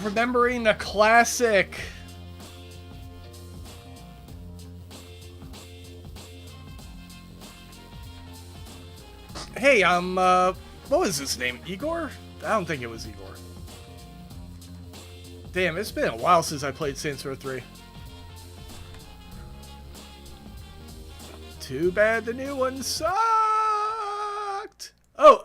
remembering a classic. Hey, what was his name? Igor? I don't think it was Igor. Damn, it's been a while since I played Saints Row 3. Too bad the new one sucked. Oh.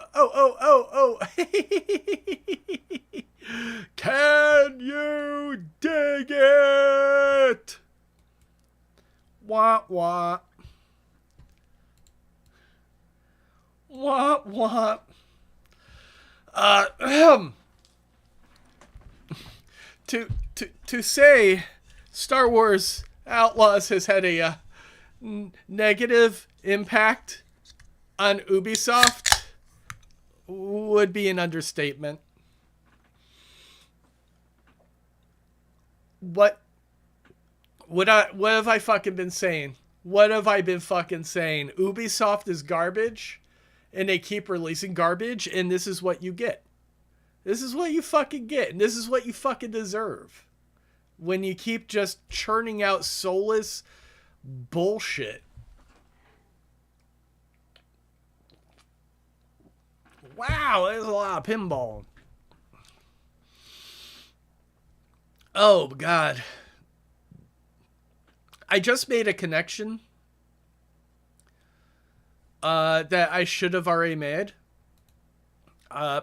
Can you dig it? Wah, wah. Wah, wah. To say Star Wars Outlaws has had a negative impact on Ubisoft would be an understatement. What have I fucking been saying? What have I been fucking saying? Ubisoft is garbage, and they keep releasing garbage, and this is what you get. This is what you fucking get, and this is what you fucking deserve. When you keep just churning out soulless bullshit. Wow, there's a lot of pinball. Oh, God. I just made a connection that I should have already made.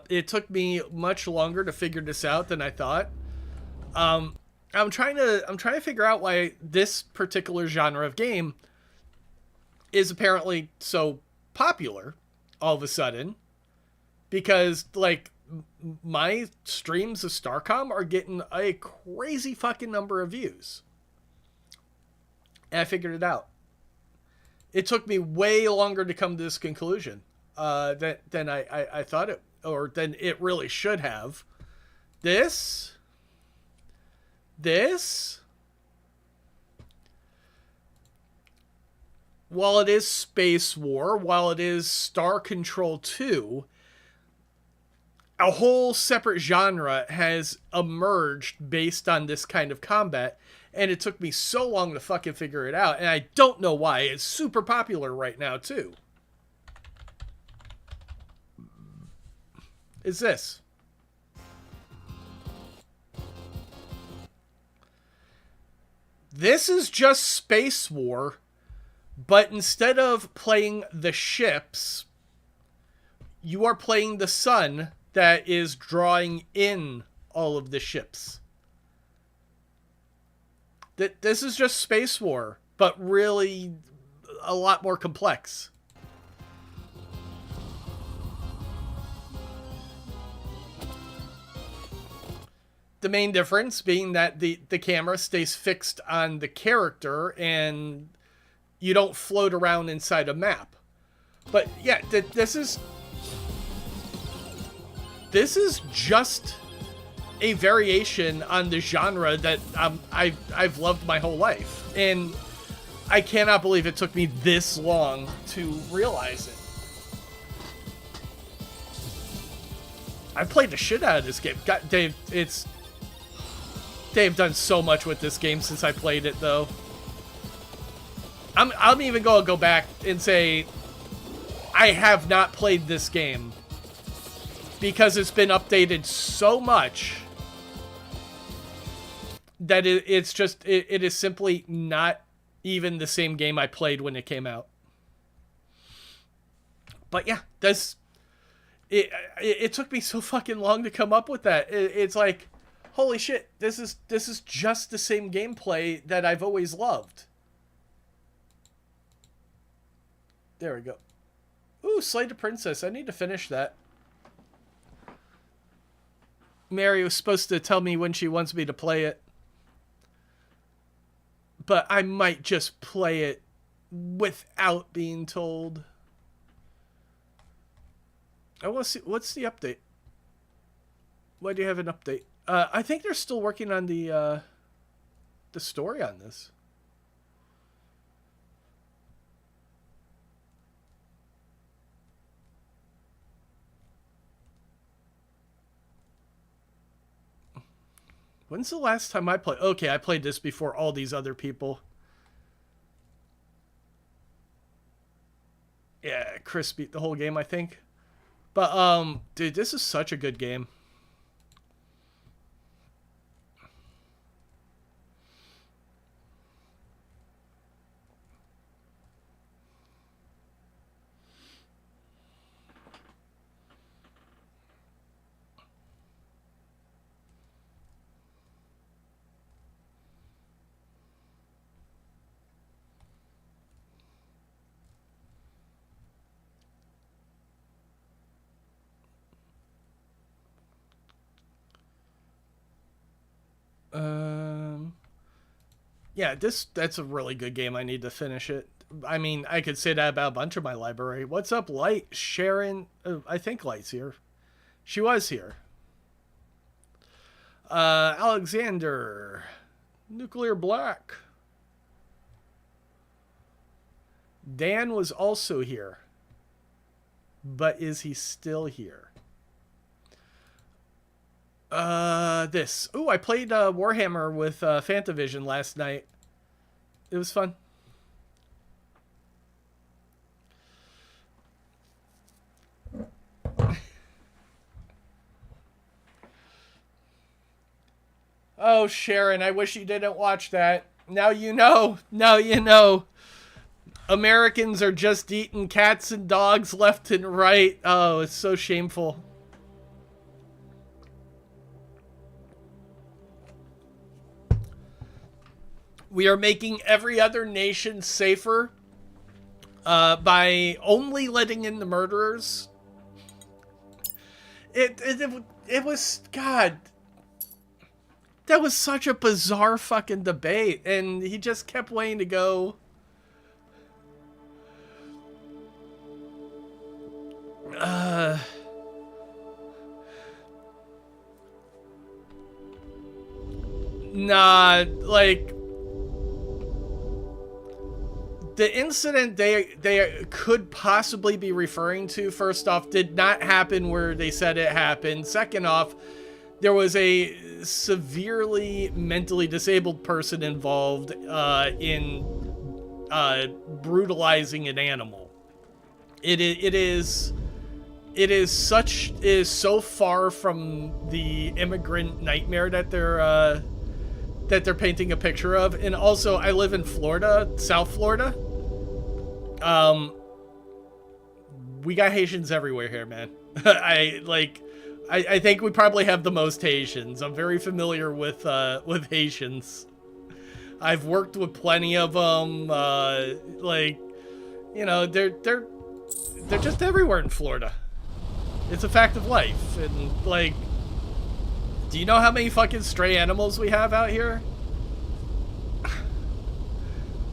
It took me much longer to figure this out than I thought. I'm trying to figure out why this particular genre of game is apparently so popular all of a sudden, because like my streams of StarCom are getting a crazy fucking number of views. And I figured it out. It took me way longer to come to this conclusion than I thought it, or than it really should have. This, while it is Space War, while it is StarControl 2, a whole separate genre has emerged based on this kind of combat, and it took me so long to fucking figure it out, and I don't know why. It's super popular right now, too. Is this. This is just Space War, but instead of playing the ships, you are playing the sun that is drawing in all of the ships. This is just Space War, but really a lot more complex. The main difference being that the camera stays fixed on the character and you don't float around inside a map. But yeah, this is just a variation on the genre that I've loved my whole life. And I cannot believe it took me this long to realize it. I played the shit out of this game. God, Dave, they've done so much with this game since I played it, though. I'm even going to go back and say I have not played this game because it's been updated so much that it is simply not even the same game I played when it came out. But yeah, it took me so fucking long to come up with that. It's like, holy shit, this is just the same gameplay that I've always loved. There we go. Ooh, Slay the Princess. I need to finish that. Mary was supposed to tell me when she wants me to play it. But I might just play it without being told. I want to see, what's the update? Why do you have an update? I think they're still working on the story on this. When's the last time I played? Okay, I played this before all these other people. Yeah, Chris beat the whole game, I think. But, dude, this is such a good game. Yeah, that's a really good game. I need to finish it. I mean, I could say that about a bunch of my library. What's up, Light? Sharon? I think Light's here. She was here. Alexander. Nuclear Black. Dan was also here. But is he still here? This. Ooh, I played Warhammer with Fantavision last night. It was fun. Oh, Sharon, I wish you didn't watch that. Now you know. Now you know. Americans are just eating cats and dogs left and right. Oh, it's so shameful. We are making every other nation safer by only letting in the murderers. It was, God, that was such a bizarre fucking debate, and he just kept waiting to go. Nah, like, the incident they could possibly be referring to, first off, did not happen where they said it happened. Second off, there was a severely mentally disabled person involved in brutalizing an animal. It is so far from the immigrant nightmare that they're painting a picture of. And also, I live in Florida, South Florida. We got Haitians everywhere here, man. I think we probably have the most Haitians. I'm very familiar with Haitians. I've worked with plenty of them. Like, you know, they're just everywhere in Florida. It's a fact of life. And, like, do you know how many fucking stray animals we have out here?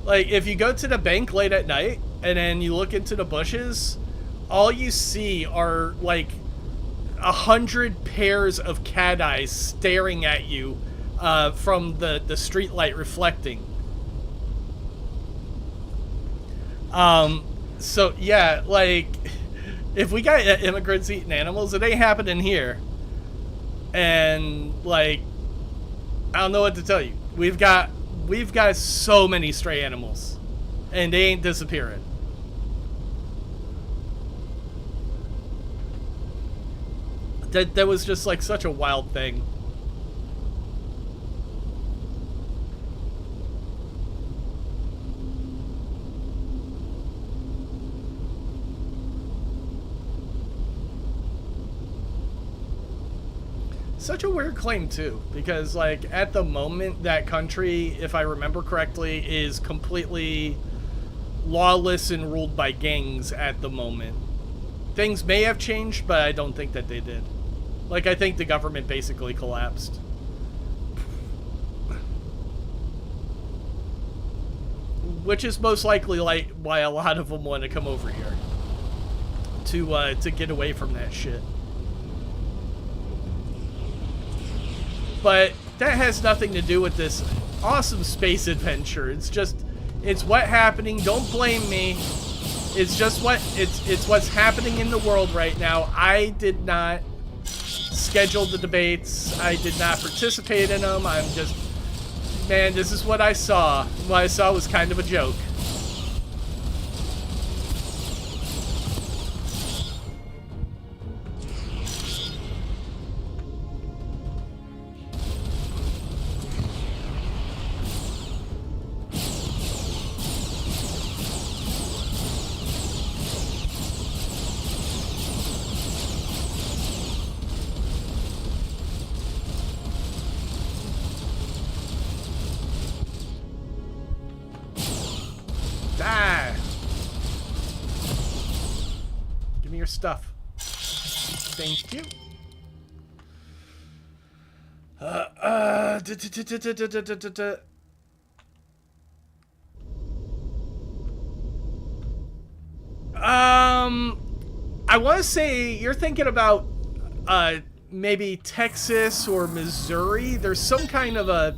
Like, if you go to the bank late at night and then you look into the bushes, all you see are, like, 100 pairs of cat eyes staring at you from the street light reflecting. So, yeah, like, if we got immigrants eating animals, it ain't happening here. And, like, I don't know what to tell you. We've got so many stray animals, and they ain't disappearing. That was just, like, such a wild thing. Such a weird claim, too, because, like, at the moment, that country, if I remember correctly, is completely lawless and ruled by gangs at the moment. Things may have changed, but I don't think that they did. Like, I think the government basically collapsed. Which is most likely, like, why a lot of them want to come over here. To get away from that shit. But that has nothing to do with this awesome space adventure. It's just, it's what's happening. Don't blame me. It's just it's what's happening in the world right now. I did not scheduled the debates. I did not participate in them. I'm just, man, this is what I saw. What I saw was kind of a joke. Give me your stuff. Thank you. I want to say you're thinking about maybe Texas or Missouri. There's some kind of a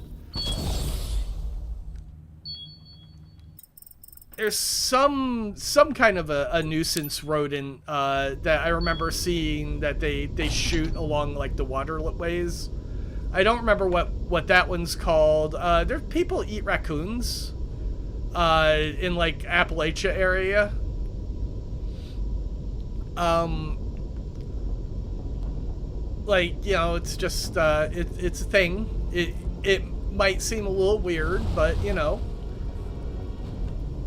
there's some kind of a nuisance rodent that I remember seeing that they shoot along like the waterways. I don't remember what that one's called. There people eat raccoons in like Appalachia area. Like, you know, it's just it's a thing. It might seem a little weird, but you know,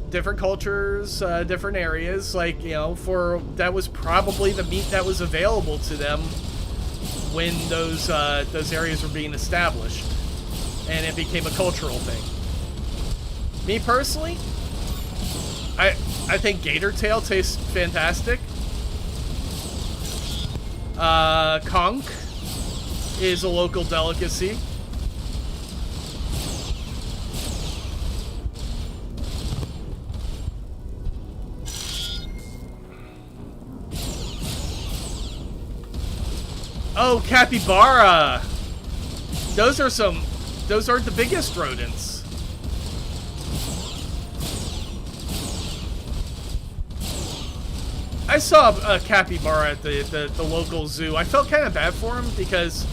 different cultures, different areas. Like, you know, that was probably the meat that was available to them when those areas were being established, and it became a cultural thing. Me personally, I think gator tail tastes fantastic. Conch is a local delicacy. Oh, capybara! Those aren't the biggest rodents. I saw a capybara at the local zoo. I felt kind of bad for him because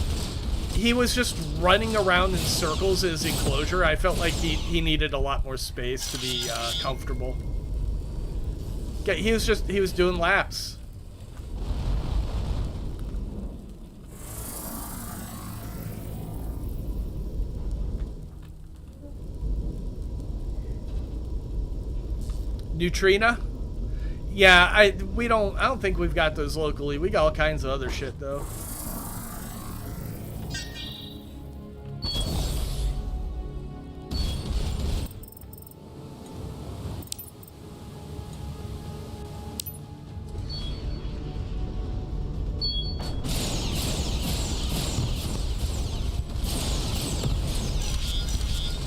he was just running around in circles in his enclosure. I felt like he needed a lot more space to be comfortable. Yeah, he was doing laps. Neutrina? Yeah, I don't think we've got those locally. We got all kinds of other shit though.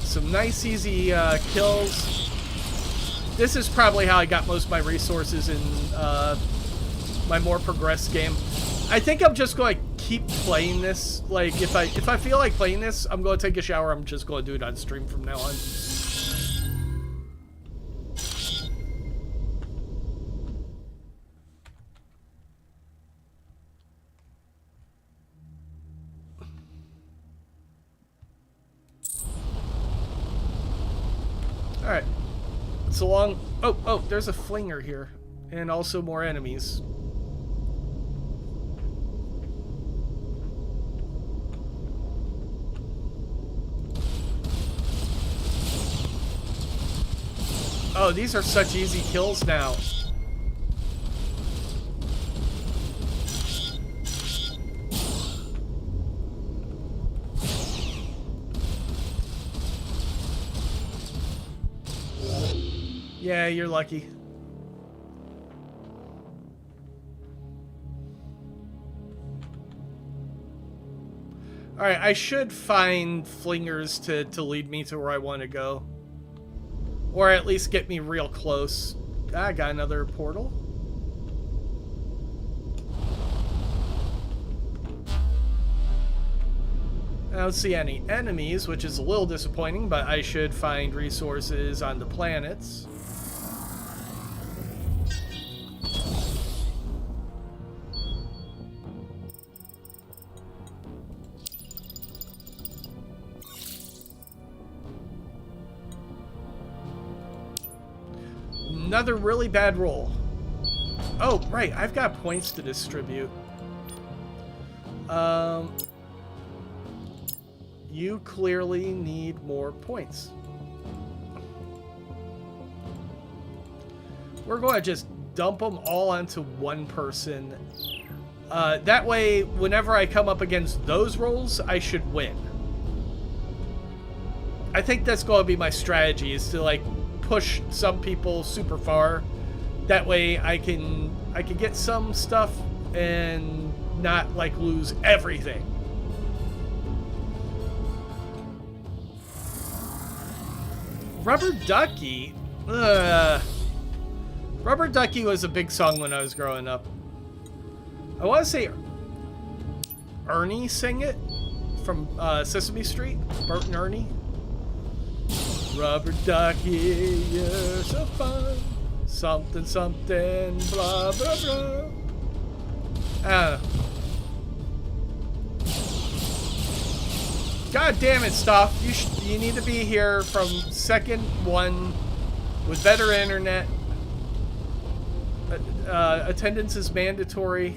Some nice easy kills. This is probably how I got most of my resources in my more progressed game. I think I'm just going to keep playing this. Like, if I feel like playing this, I'm going to take a shower. I'm just going to do it on stream from now on. All right. So long. Oh, there's a flinger here, and also more enemies. Oh, these are such easy kills now. Yeah, you're lucky. Alright, I should find flingers to lead me to where I want to go. Or at least get me real close. I got another portal. I don't see any enemies, which is a little disappointing, but I should find resources on the planets. Another really bad roll. Oh, right. I've got points to distribute. You clearly need more points. We're going to just dump them all onto one person. That way, whenever I come up against those rolls, I should win. I think that's going to be my strategy, is to like push some people super far. That way I can get some stuff and not like lose everything. Rubber Ducky? Rubber Ducky was a big song when I was growing up. I want to say Ernie sang it from Sesame Street. Bert and Ernie. Rubber Ducky, you're so fun. Something, something, blah, blah, blah. I don't know. God damn it, Stuff. You need to be here from second one with better internet. Attendance is mandatory.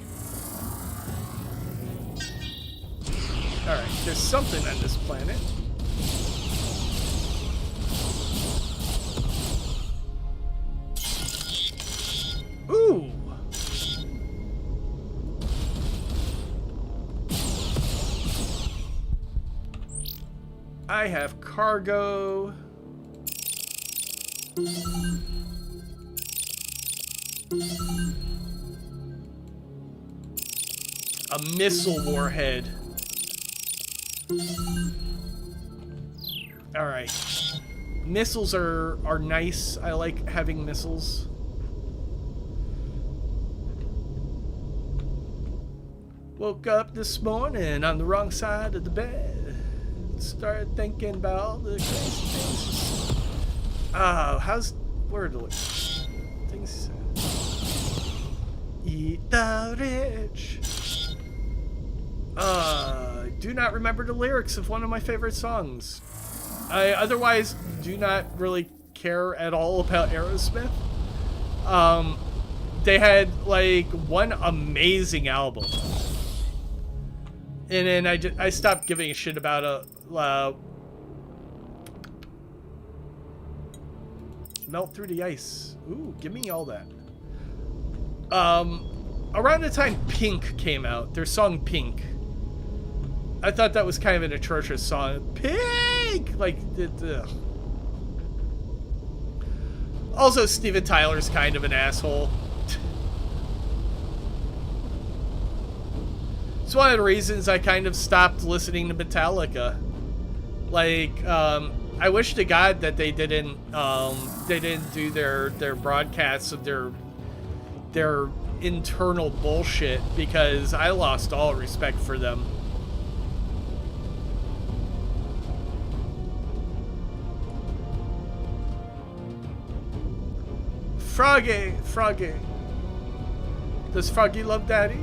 Alright, there's something on this planet. Ooh! I have cargo. A missile warhead. Alright. Missiles are nice. I like having missiles. Woke up this morning on the wrong side of the bed. Started thinking about the crazy things. Oh, where do it? Things. Eat the rich. Do not remember the lyrics of one of my favorite songs. I otherwise do not really care at all about Aerosmith. They had like one amazing album. And then I stopped giving a shit about Melt Through the Ice. Ooh, give me all that. Around the time Pink came out, their song Pink, I thought that was kind of an atrocious song. Pink! Like, ugh. Also, Steven Tyler's kind of an asshole. It's one of the reasons I kind of stopped listening to Metallica. Like, I wish to God that they didn't do their broadcasts of their internal bullshit, because I lost all respect for them. Froggy, Froggy. Does Froggy love Daddy?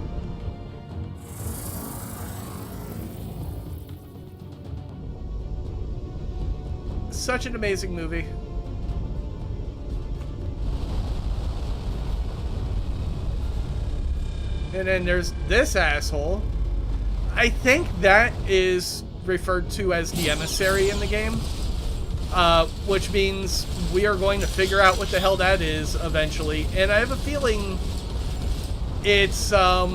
Such an amazing movie. And then there's this asshole. I think that is referred to as the emissary in the game. Which means we are going to figure out what the hell that is eventually. And I have a feeling it's not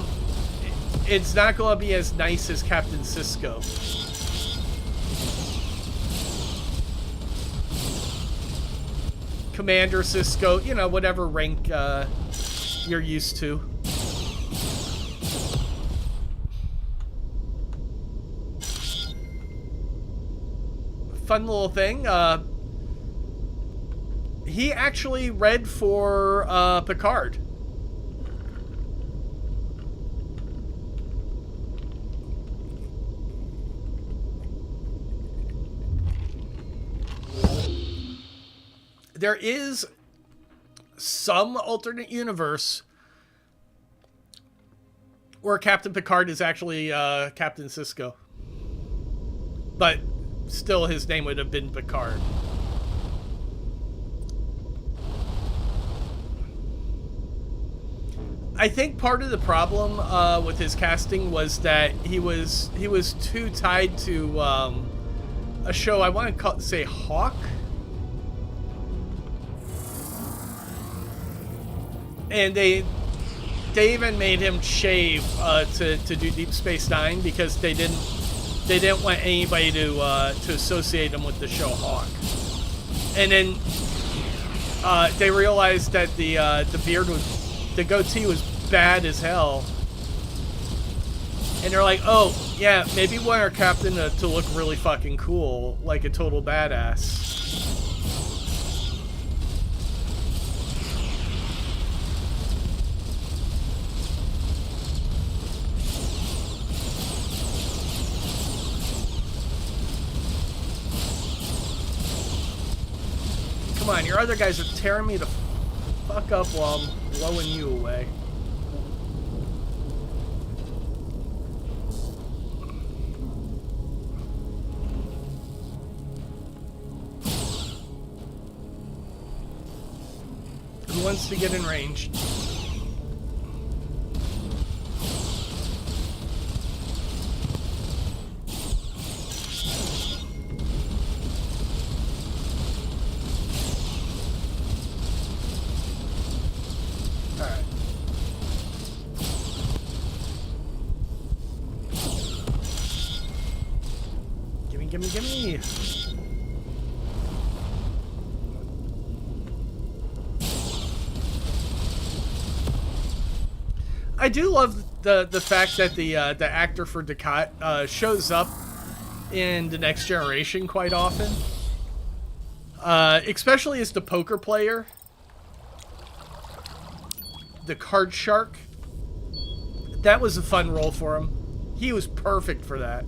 going to be as nice as Captain Sisko. Commander Sisko, you know, whatever rank you're used to. Fun little thing. He actually read for Picard. There is some alternate universe where Captain Picard is actually Captain Sisko. But still, his name would have been Picard. I think part of the problem with his casting was that he was too tied to a show I want to say Hawk, and they even made him shave to do Deep Space Nine because they didn't want anybody to associate him with the show Hawk, and then they realized that the goatee was bad as hell. And they're like, oh, yeah, maybe we want our captain to look really fucking cool, like a total badass. Come on, your other guys are tearing me the fuck up while I'm blowing you away. Who wants to get in range? Gimme. I do love the fact that the actor for Ducat shows up in The Next Generation quite often, especially as the poker player, the card shark. That was a fun role for him. He was perfect for that.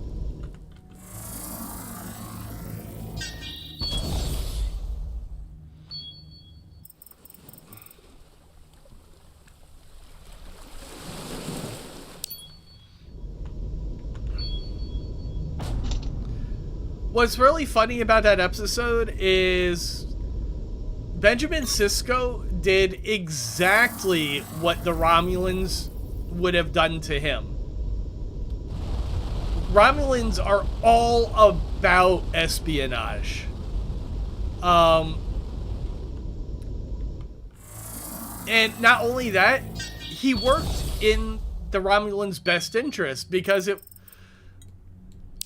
What's really funny about that episode is Benjamin Sisko did exactly what the Romulans would have done to him. Romulans are all about espionage. And not only that, he worked in the Romulans' best interest because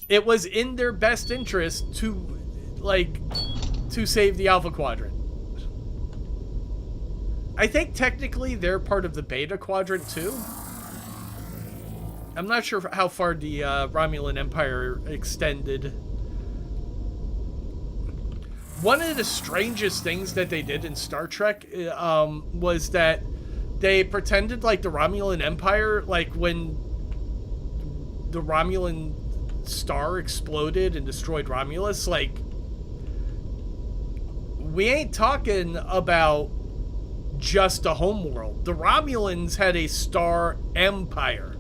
it was in their best interest to save the Alpha Quadrant. I think technically they're part of the Beta Quadrant too. I'm not sure how far the Romulan Empire extended. One of the strangest things that they did in Star Trek was that they pretended like the Romulan Empire, like when the Romulan star exploded and destroyed Romulus, like, we ain't talking about just a homeworld. The Romulans had a star empire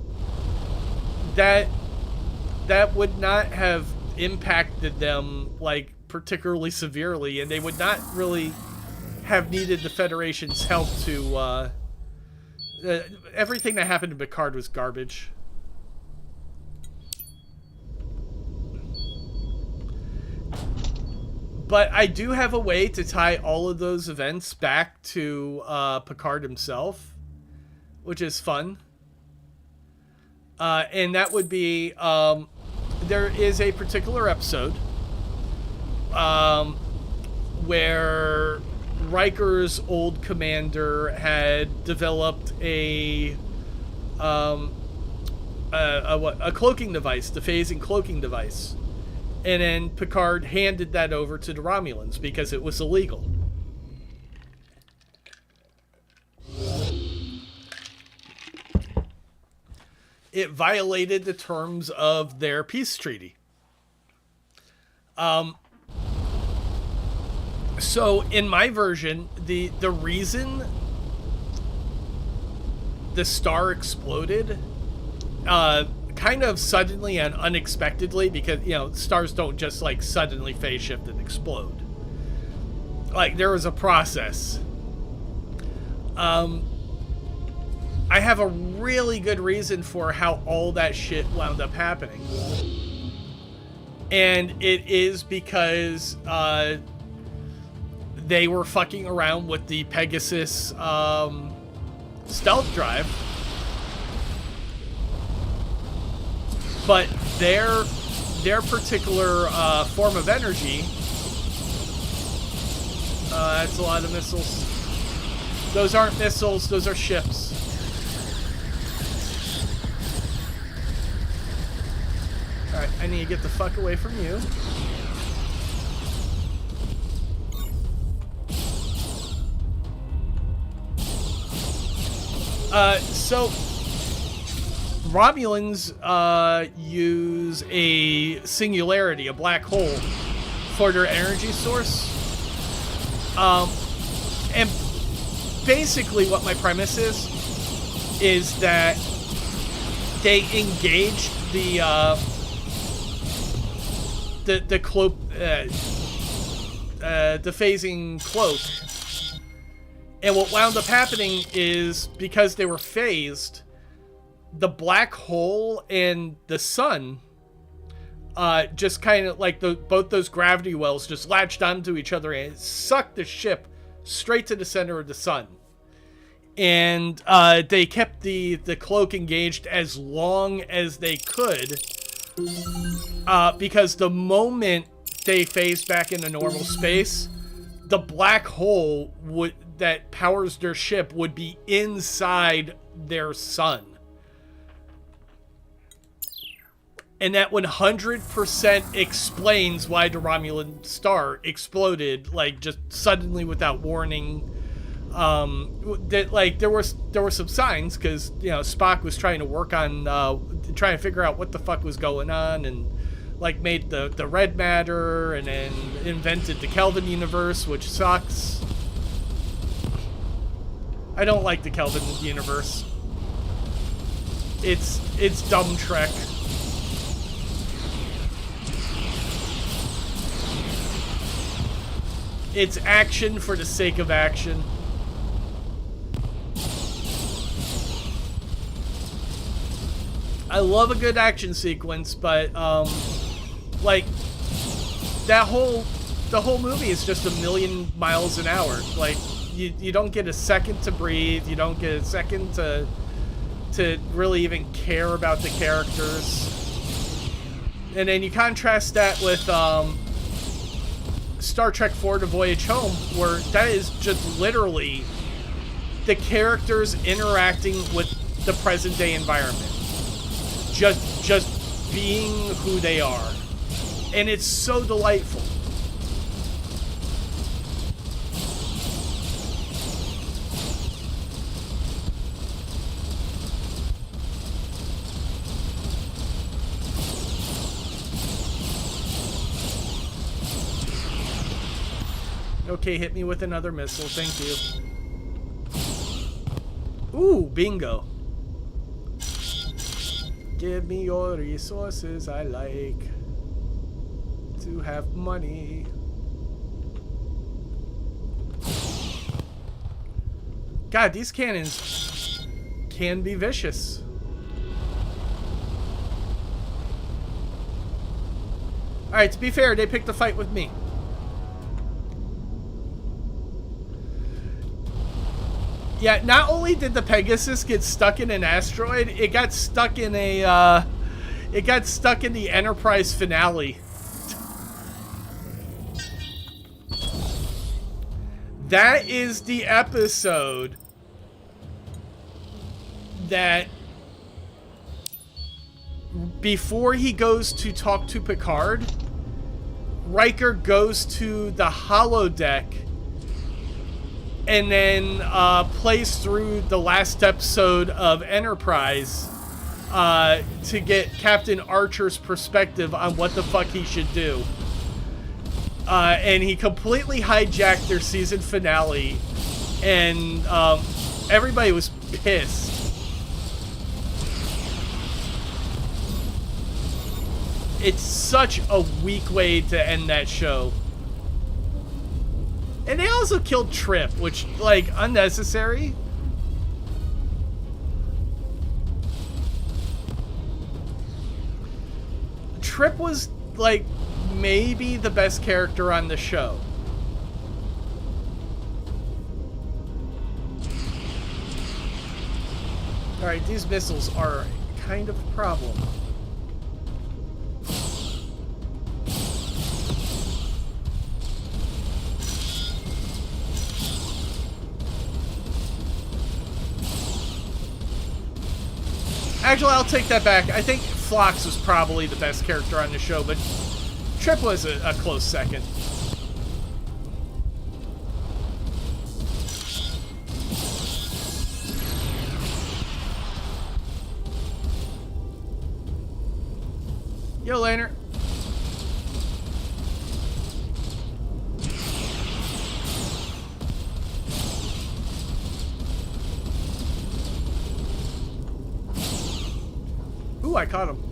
that would not have impacted them like particularly severely, and they would not really have needed the Federation's help to everything that happened to Picard was garbage. But I do have a way to tie all of those events back to Picard himself, which is fun. And that would be, there is a particular episode where Riker's old commander had developed a cloaking device, the phasing cloaking device. And then Picard handed that over to the Romulans because it was illegal. It violated the terms of their peace treaty. So in my version, the reason the star exploded kind of suddenly and unexpectedly, because, you know, stars don't just like suddenly phase shift and explode. Like, there was a process. I I have a really good reason for how all that shit wound up happening. And it is because they were fucking around with the Pegasus stealth drive. But their particular form of energy, that's a lot of missiles. Those aren't missiles, those are ships. Alright, I need to get the fuck away from you. So Romulans use a singularity, a black hole, for their energy source. And basically what my premise is that they engage the cloak, the phasing cloak. And what wound up happening is, because they were phased, the black hole and the sun just kind of like both those gravity wells just latched onto each other and sucked the ship straight to the center of the sun. And they kept the cloak engaged as long as they could, because the moment they phased back into normal space, the black hole that powers their ship would be inside their sun. And that 100% explains why the Romulan star exploded, like, just suddenly without warning. That, like, there were some signs, because, you know, Spock was trying to work on trying to figure out what the fuck was going on, and like made the red matter, and then invented the Kelvin universe, which sucks. I don't like the Kelvin universe. It's dumb Trek. It's action for the sake of action. I love a good action sequence, but like the whole movie is just 1,000,000 miles an hour. Like you don't get a second to breathe. You don't get a second to really even care about the characters. And then you contrast that with Star Trek IV: The Voyage Home, where that is just literally the characters interacting with the present day environment. Just being who they are. And it's so delightful. Okay, hit me with another missile, thank you. Ooh, bingo. Give me your resources, I like to have money. God, these cannons can be vicious. Alright, to be fair, they picked a fight with me. Yeah, not only did the Pegasus get stuck in an asteroid, it got stuck in a, it got stuck in the Enterprise finale. That is the episode that, before he goes to talk to Picard, Riker goes to the holodeck and then plays through the last episode of Enterprise to get Captain Archer's perspective on what the fuck he should do. And he completely hijacked their season finale, and everybody was pissed. It's such a weak way to end that show. And they also killed Trip, which, like, unnecessary. Trip was, like, maybe the best character on the show. Alright, these missiles are kind of a problem. Actually, I'll take that back. I think Phlox was probably the best character on the show, but Trip was a close second. Yo, Laner. Ooh, I caught him.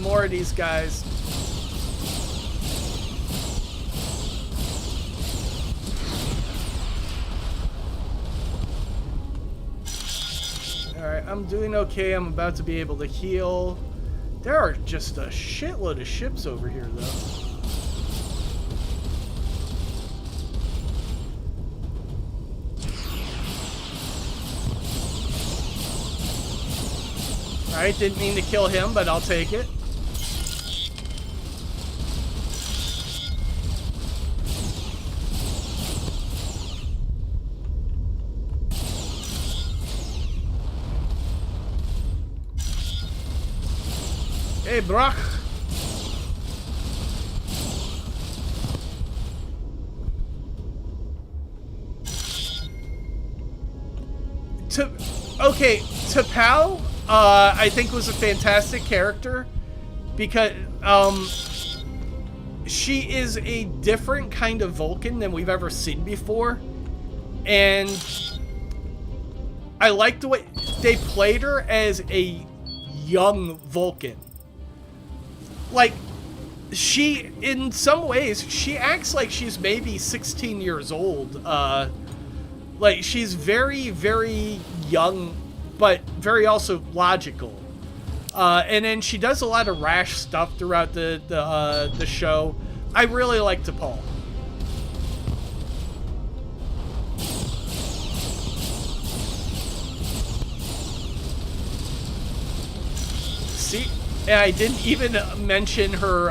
More of these guys. Alright, I'm doing okay. I'm about to be able to heal. There are just a shitload of ships over here, though. Alright, didn't mean to kill him, but I'll take it. Hey, Brock. Okay, T'Pau, I think was a fantastic character because she is a different kind of Vulcan than we've ever seen before, and I like the way they played her as a young Vulcan. Like, she, in some ways, she acts like she's maybe 16 years old. Like, she's very, very young, but very also logical. And then she does a lot of rash stuff throughout the show. I really like T'Pau. See? And I didn't even mention her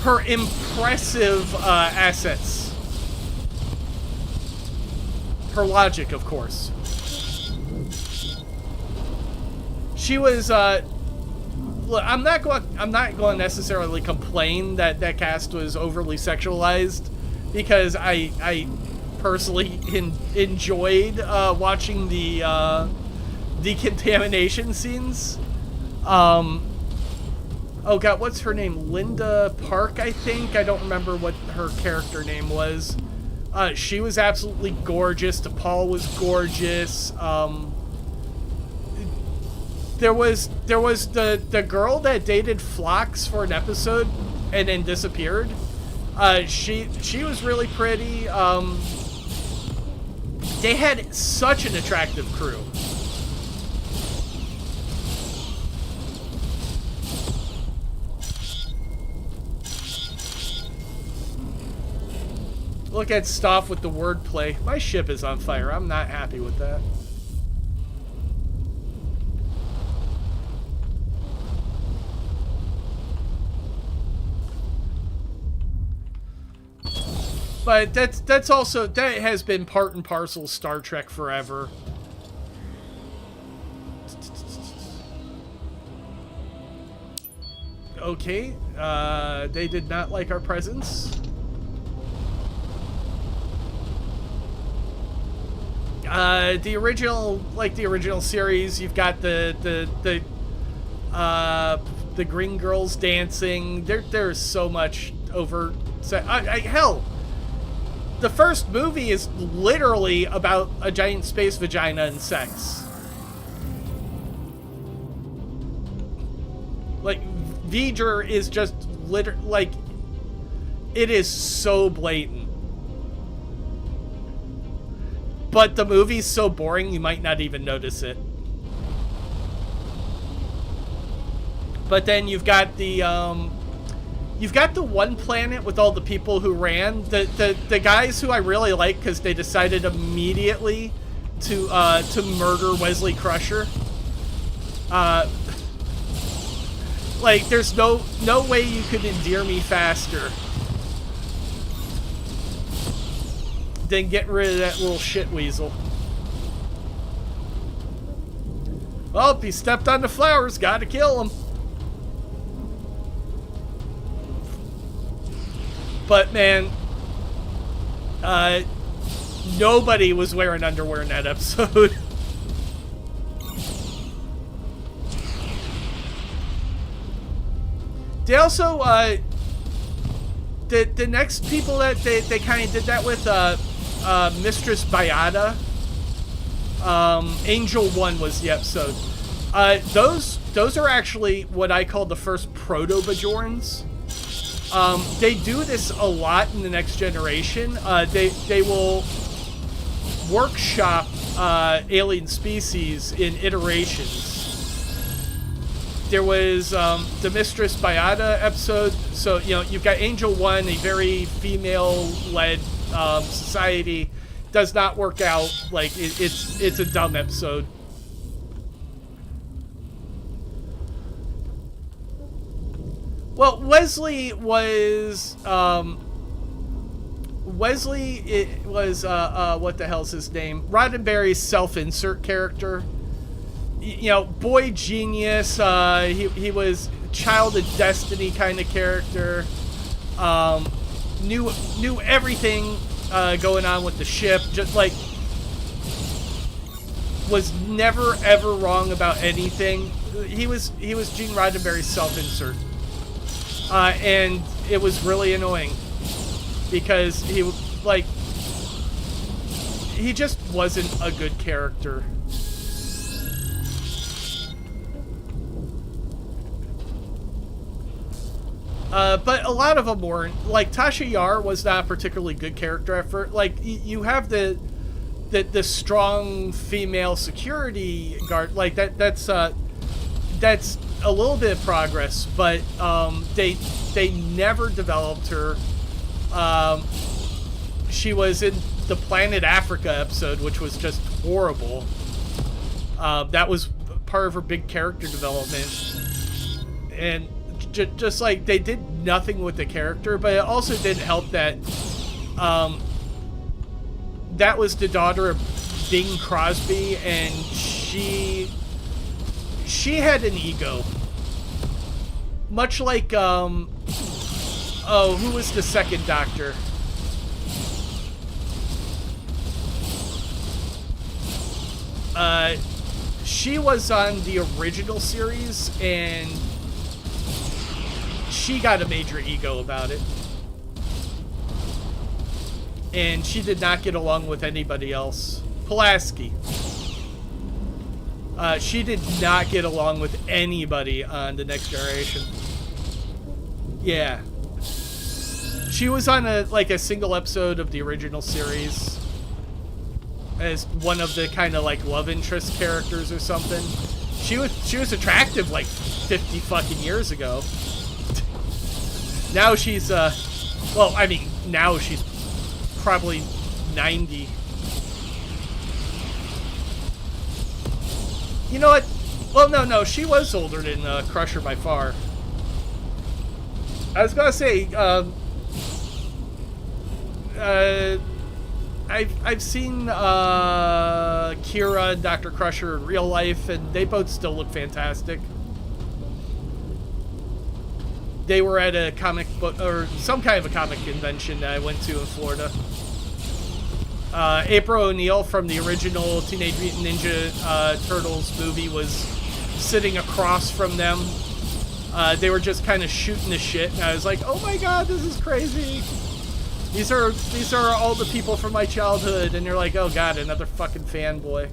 her impressive assets. Her logic, of course. She was look, I'm not going to necessarily complain that that cast was overly sexualized, because I personally enjoyed watching the decontamination scenes. Oh god, what's her name? Linda Park, I think. I don't remember what her character name was. She was absolutely gorgeous. T'Pau was gorgeous. There was the girl that dated Phlox for an episode and then disappeared. She was really pretty. They had such an attractive crew. Look at Stoff with the wordplay. My ship is on fire. I'm not happy with that. But that's also, that has been part and parcel of Star Trek forever. Okay, they did not like our presence. The original series, you've got the green girls dancing. There's so much over. Hell, the first movie is literally about a giant space vagina and sex. Like, V'ger is just like, it is so blatant. but the movie's so boring you might not even notice it. But then you've got the one planet with all the people who ran, the guys who I really like because they decided immediately to murder Wesley Crusher. Like, there's no way you could endear me faster than getting rid of that little shit weasel. Well, if he stepped on the flowers, gotta kill him. But man, nobody was wearing underwear in that episode. They also, the next people that they kind of did that with, Mistress Bayada, Angel 1 was the episode. Those are actually what I call the first proto-Bajorans. They do this a lot in the Next Generation. They will workshop alien species in iterations. There was the Mistress Bayada episode. So, you know, you've got Angel 1, a very female-led society. Does not work out. Like, it's a dumb episode. Well, Wesley was what the hell's his name? Roddenberry's self-insert character. You know, boy genius. He was child of destiny kind of character. Knew everything going on with the ship. Just like was never ever wrong about anything. He was Gene Roddenberry's self-insert. And it was really annoying because he just wasn't a good character. But a lot of them weren't. Like, Tasha Yar was not a particularly good character at first. Like, you have the strong female security guard. Like, that's a little bit of progress, but they never developed her. She was in the Planet Africa episode, which was just horrible. That was part of her big character development, and just like they did nothing with the character. But it also didn't help that that was the daughter of Bing Crosby, and she had an ego. Much like, who was the second Doctor? She was on the original series, and she got a major ego about it. And she did not get along with anybody else. Pulaski. She did not get along with anybody on The Next Generation. Yeah. She was on a single episode of the original series as one of the kind of like love interest characters or something. She was attractive like 50 fucking years ago. Now she's well, I mean, now she's probably 90. You know what? Well, no, she was older than Crusher by far. I was gonna say, I've seen Kira and Dr. Crusher in real life, and they both still look fantastic. They were at a comic book, or some kind of a comic convention that I went to in Florida. April O'Neil from the original Teenage Mutant Ninja Turtles movie was sitting across from them. They were just kind of shooting the shit, and I was like, "Oh my god, this is crazy! These are all the people from my childhood." And they're like, "Oh god, another fucking fanboy."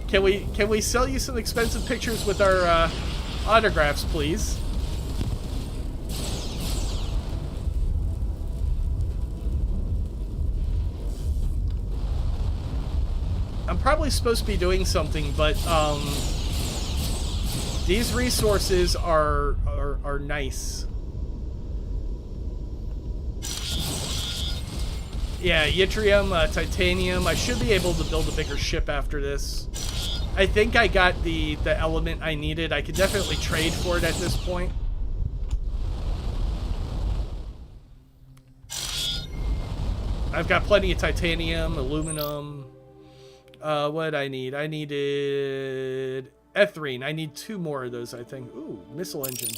Can we sell you some expensive pictures with our autographs, please? I'm probably supposed to be doing something, but these resources are nice. Yeah, yttrium, titanium. I should be able to build a bigger ship after this. I think I got the element I needed. I could definitely trade for it at this point. I've got plenty of titanium, aluminum. What did I need? I needed ethylene. I need 2 more of those, I think. Ooh, missile engine.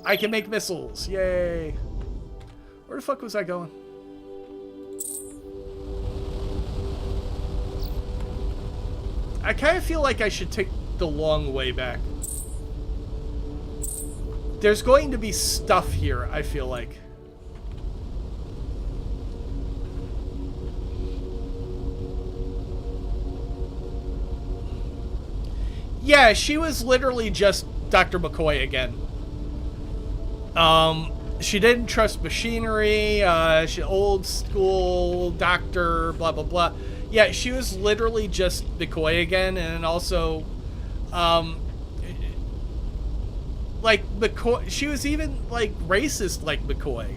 I can make missiles. Yay. Where the fuck was I going? I kind of feel like I should take the long way back. There's going to be stuff here, I feel like. Yeah, she was literally just Dr. McCoy again. She didn't trust machinery, she old school doctor, blah, blah, blah. Yeah, she was literally just McCoy again, and also, like, McCoy, she was even, like, racist like McCoy.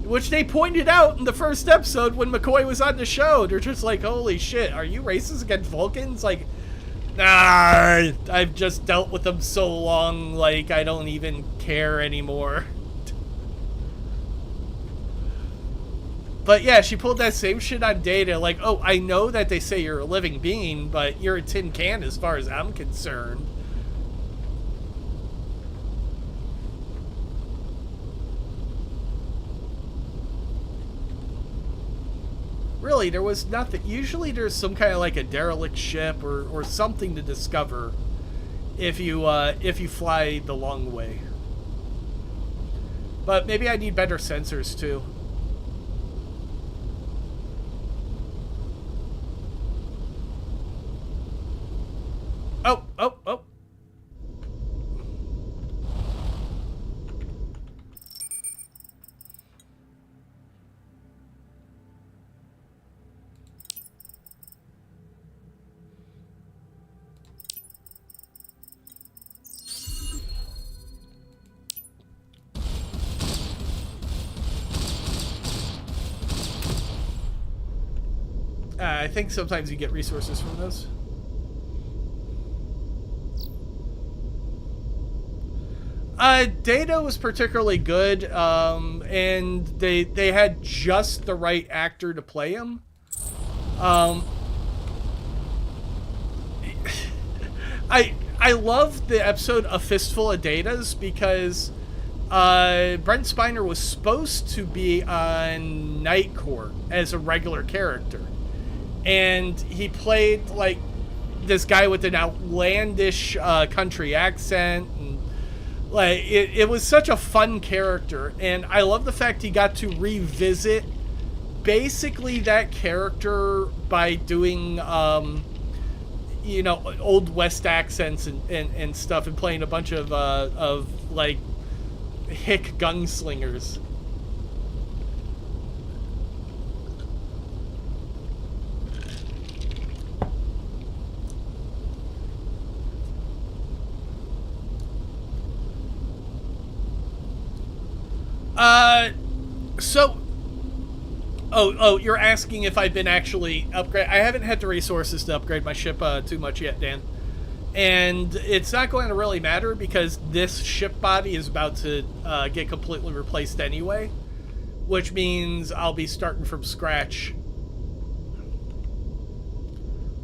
Which they pointed out in the first episode when McCoy was on the show. They're just like, holy shit, are you racist against Vulcans? Like, nah, I've just dealt with them so long, like, I don't even care anymore. But yeah, she pulled that same shit on Data, like, oh, I know that they say you're a living being, but you're a tin can as far as I'm concerned. Really, there was nothing. Usually there's some kind of like a derelict ship or something to discover if you fly the long way. But maybe I need better sensors too. Oh, oh, oh. I think sometimes you get resources from those. Data was particularly good, and they had just the right actor to play him. I love the episode A Fistful of Datas because Brent Spiner was supposed to be on Night Court as a regular character. And he played, like, this guy with an outlandish country accent. And, like, it was such a fun character. And I love the fact he got to revisit basically that character by doing, you know, Old West accents and stuff, and playing a bunch of like, hick gunslingers. So, oh, you're asking if I've been actually upgrade. I haven't had the resources to upgrade my ship too much yet, Dan. And it's not going to really matter because this ship body is about to get completely replaced anyway, which means I'll be starting from scratch.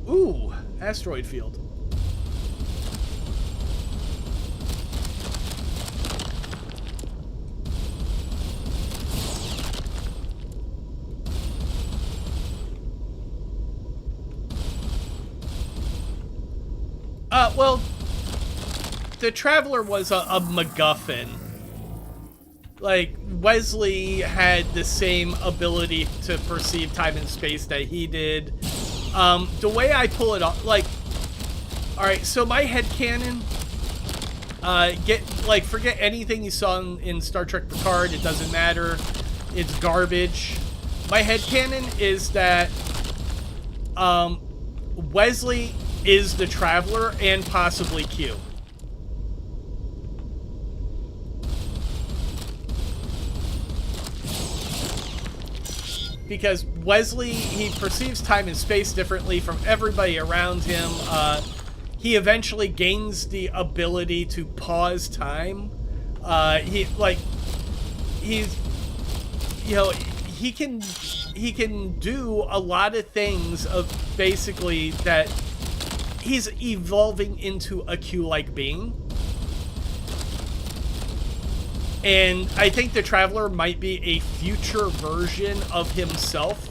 Ooh, asteroid field. Well, the Traveler was a MacGuffin. Like, Wesley had the same ability to perceive time and space that he did. The way I pull it off, like, alright, so my headcanon, forget anything you saw in Star Trek Picard, it doesn't matter. It's garbage. My headcanon is that Wesley is the Traveler and possibly Q. Because Wesley, he perceives time and space differently from everybody around him. He eventually gains the ability to pause time. He can do a lot of things of basically that he's evolving into a Q-like being. And I think the Traveler might be a future version of himself,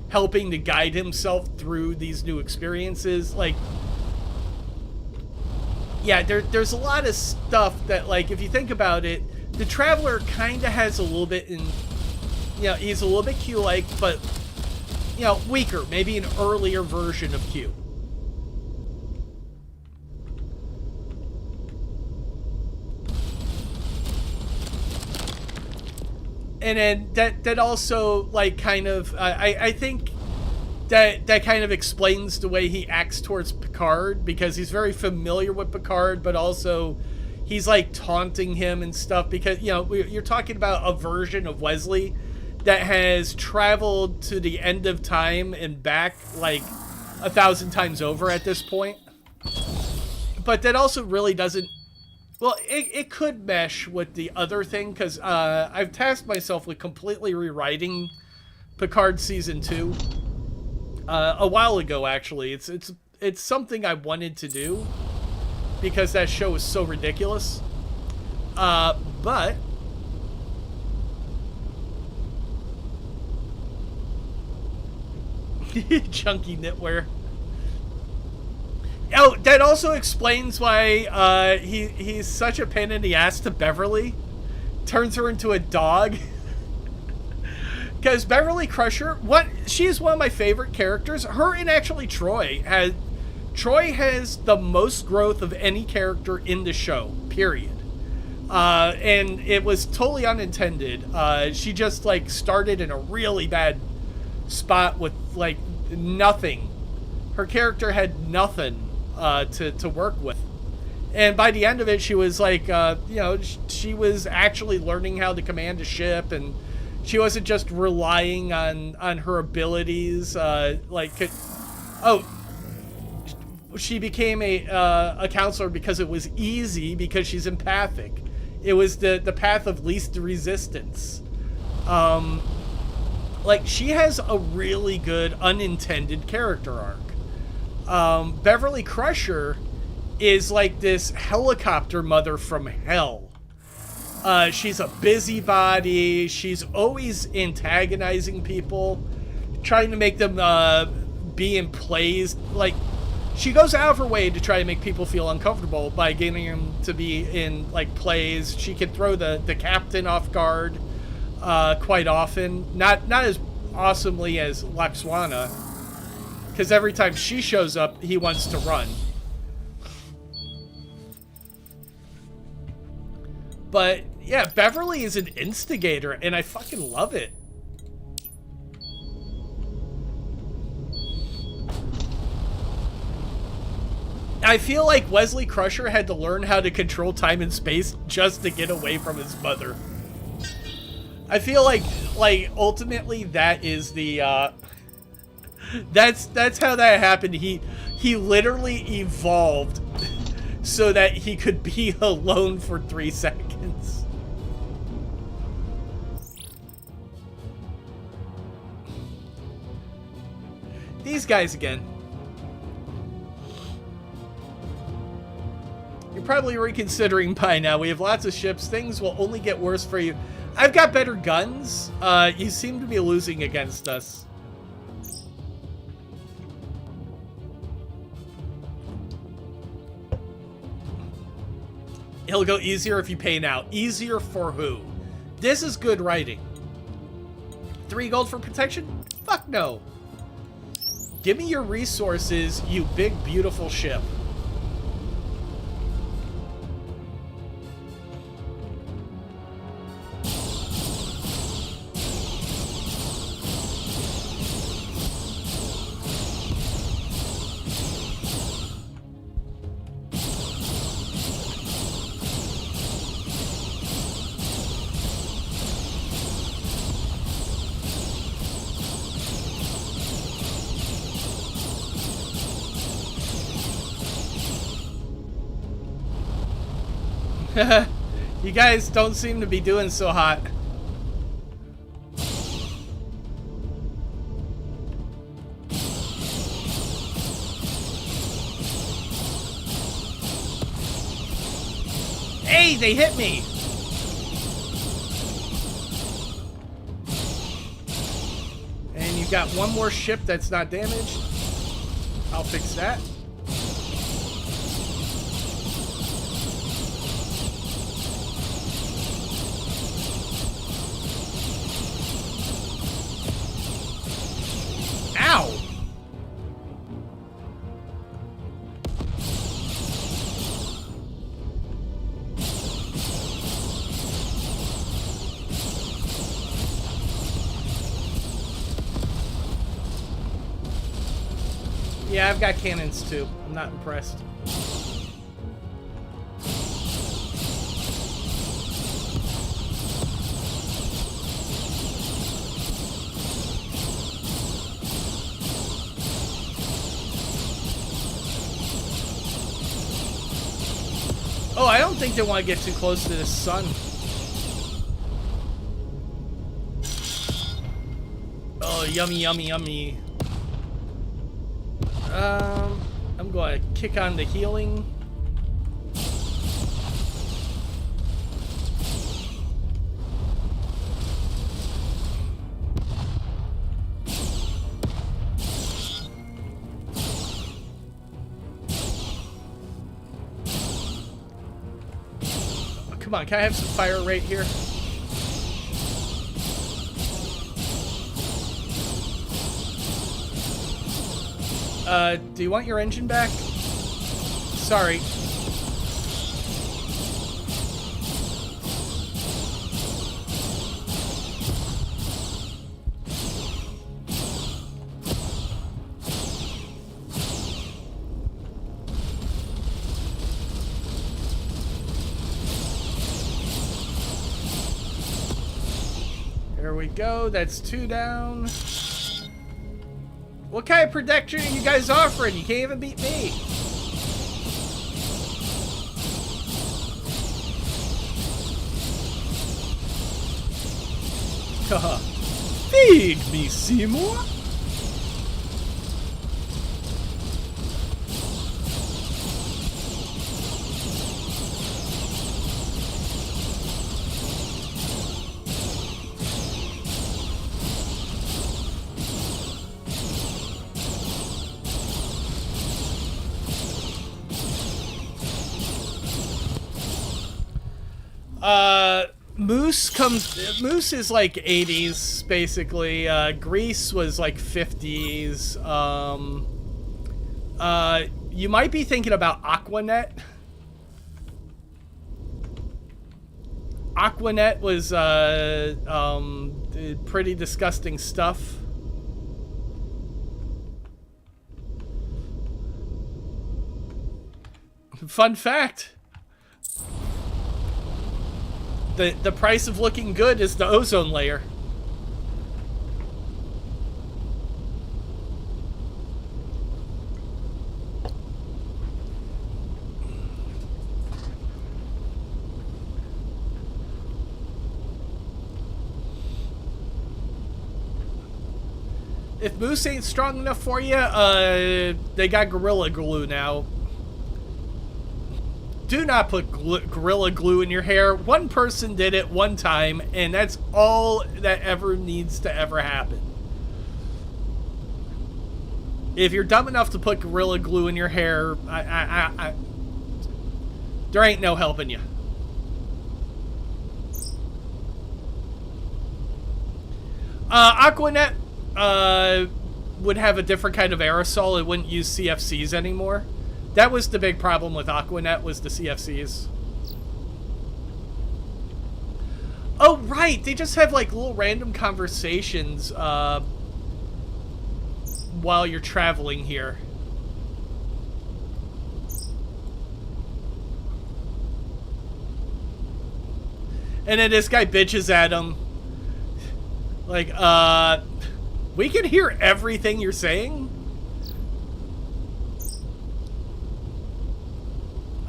helping to guide himself through these new experiences. Like, yeah, there's a lot of stuff that, like, if you think about it, the Traveler kind of has a little bit in, you know, he's a little bit Q-like, but, you know, weaker, maybe an earlier version of Q. And then that also, like, kind of, I think that kind of explains the way he acts towards Picard, because he's very familiar with Picard, but also he's, like, taunting him and stuff, because, you know, you're talking about a version of Wesley that has traveled to the end of time and back, like, 1,000 times over at this point. But that also really doesn't... Well, it could mesh with the other thing, because I've tasked myself with completely rewriting Picard Season 2 a while ago, actually. It's something I wanted to do, because that show is so ridiculous. But... Chunky knitwear. Oh, that also explains why he's such a pain in the ass to Beverly. Turns her into a dog. Because Beverly Crusher, she's one of my favorite characters. Her and actually Troy has the most growth of any character in the show, period. And it was totally unintended. She just, like, started in a really bad spot with, like, nothing. Her character had nothing to work with, and by the end of it, she was like, you know, she was actually learning how to command a ship, and she wasn't just relying on her abilities. She became a counselor because it was easy, because she's empathic. It was the path of least resistance. Like, she has a really good unintended character arc. Beverly Crusher is like this helicopter mother from hell. She's a busybody. She's always antagonizing people, trying to make them be in plays. Like, she goes out of her way to try to make people feel uncomfortable by getting them to be in, like, plays. She can throw the captain off guard quite often. Not as awesomely as Laxwana, because every time she shows up, he wants to run. But, yeah, Beverly is an instigator, and I fucking love it. I feel like Wesley Crusher had to learn how to control time and space just to get away from his mother. I feel like ultimately that is the, that's how that happened. He literally evolved so that he could be alone for 3 seconds. These guys again. You're probably reconsidering by now. We have lots of ships. Things will only get worse for you. I've got better guns. You seem to be losing against us. It'll go easier if you pay now. Easier for who? This is good writing. 3 gold for protection? Fuck no. Give me your resources, you big, beautiful ship. You guys don't seem to be doing so hot. Hey, they hit me! And you've got one more ship that's not damaged. I'll fix that. Ow! Yeah, I've got cannons too. I'm not impressed. Oh, I don't think they want to get too close to the sun. Oh, yummy, yummy, yummy. I'm going to kick on the healing. Oh, come on, can I have some fire rate here? Do you want your engine back? Sorry. There we go. That's 2 down. What kind of protection are you guys offering? You can't even beat me. Feed me, Seymour. Moose is like 80s, basically. Greece was like 50s. You might be thinking about Aquanet. Aquanet was pretty disgusting stuff. Fun fact. The price of looking good is the ozone layer. If Moose ain't strong enough for you, they got Gorilla Glue now. Do not put Gorilla Glue in your hair. One person did it one time, and that's all that ever needs to ever happen. If you're dumb enough to put Gorilla Glue in your hair, there ain't no helping you. Aquanet would have a different kind of aerosol. It wouldn't use CFCs anymore. That was the big problem with Aquanet, was the CFCs. Oh, right! They just have, like, little random conversations, while you're traveling here. And then this guy bitches at him. Like, we can hear everything you're saying?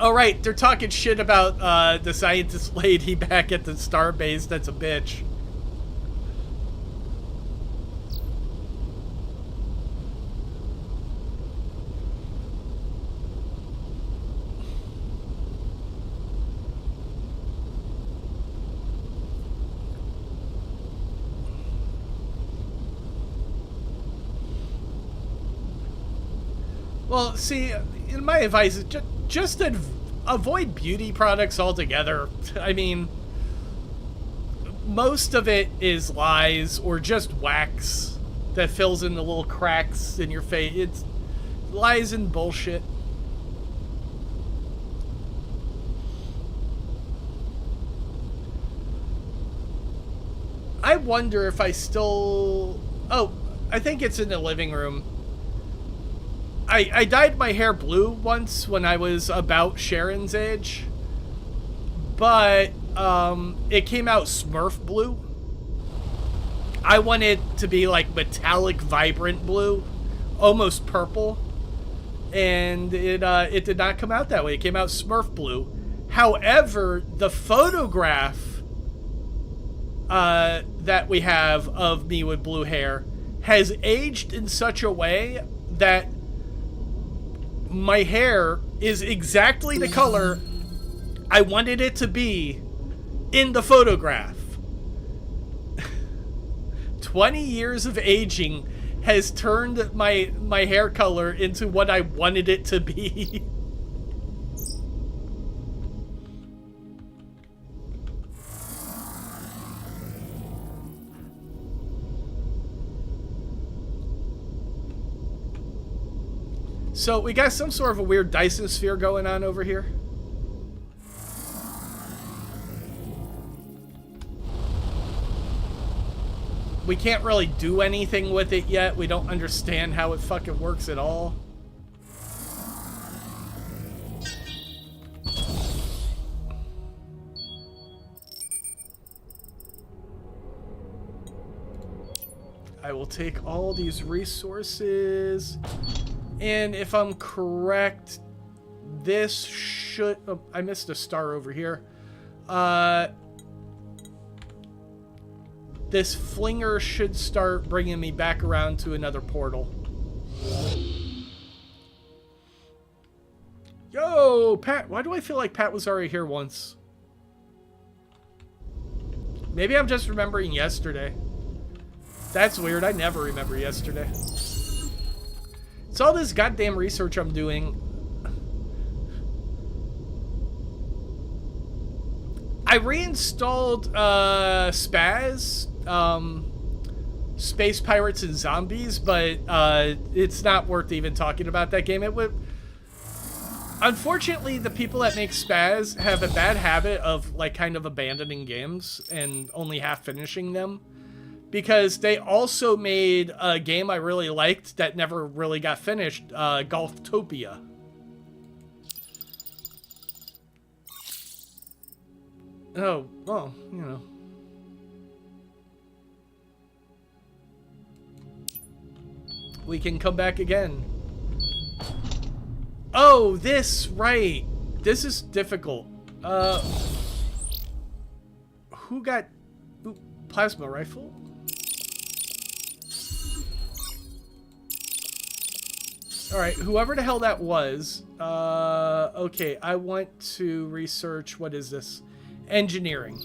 Oh, right. They're talking shit about the scientist lady back at the starbase that's a bitch. Well, see, my advice is just avoid beauty products altogether. I mean, most of it is lies or just wax that fills in the little cracks in your face. It's lies and bullshit. I wonder if I still... Oh, I think it's in the living room. I dyed my hair blue once when I was about Sharon's age, but it came out Smurf blue. I wanted it to be like metallic, vibrant blue, almost purple, and it did not come out that way. It came out Smurf blue. However, the photograph that we have of me with blue hair has aged in such a way that my hair is exactly the color I wanted it to be in the photograph. 20 years of aging has turned my hair color into what I wanted it to be. So we got some sort of a weird Dyson sphere going on over here. We can't really do anything with it yet. We don't understand how it fucking works at all. I will take all these resources. And if I'm correct, this should... Oh, I missed a star over here. This flinger should start bringing me back around to another portal. Yo, Pat. Why do I feel like Pat was already here once? Maybe I'm just remembering yesterday. That's weird. I never remember yesterday. It's all this goddamn research I'm doing. I reinstalled Spaz, Space Pirates and Zombies, but it's not worth even talking about that game. It would... Unfortunately, the people that make Spaz have a bad habit of like kind of abandoning games and only half finishing them. Because they also made a game I really liked that never really got finished, Golftopia. Oh, well, you know. We can come back again. Oh, this, right. This is difficult. Who got... Ooh, plasma rifle? Alright, whoever the hell that was. Okay, I want to research... What is this? Engineering.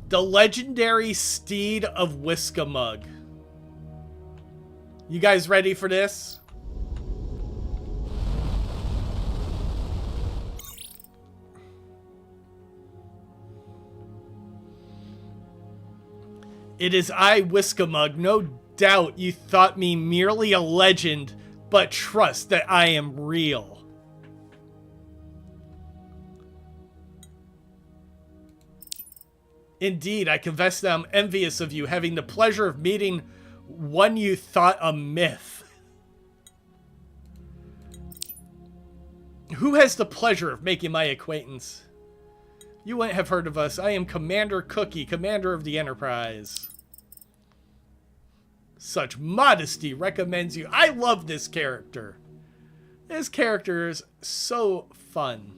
The legendary steed of Whiskamug. You guys ready for this? It is I, Whiskamug. No doubt you thought me merely a legend, but trust that I am real. Indeed, I confess that I'm envious of you, having the pleasure of meeting one you thought a myth. Who has the pleasure of making my acquaintance? You wouldn't have heard of us. I am Commander Cookie, commander of the Enterprise. Such modesty recommends you. I love this character. This character is so fun.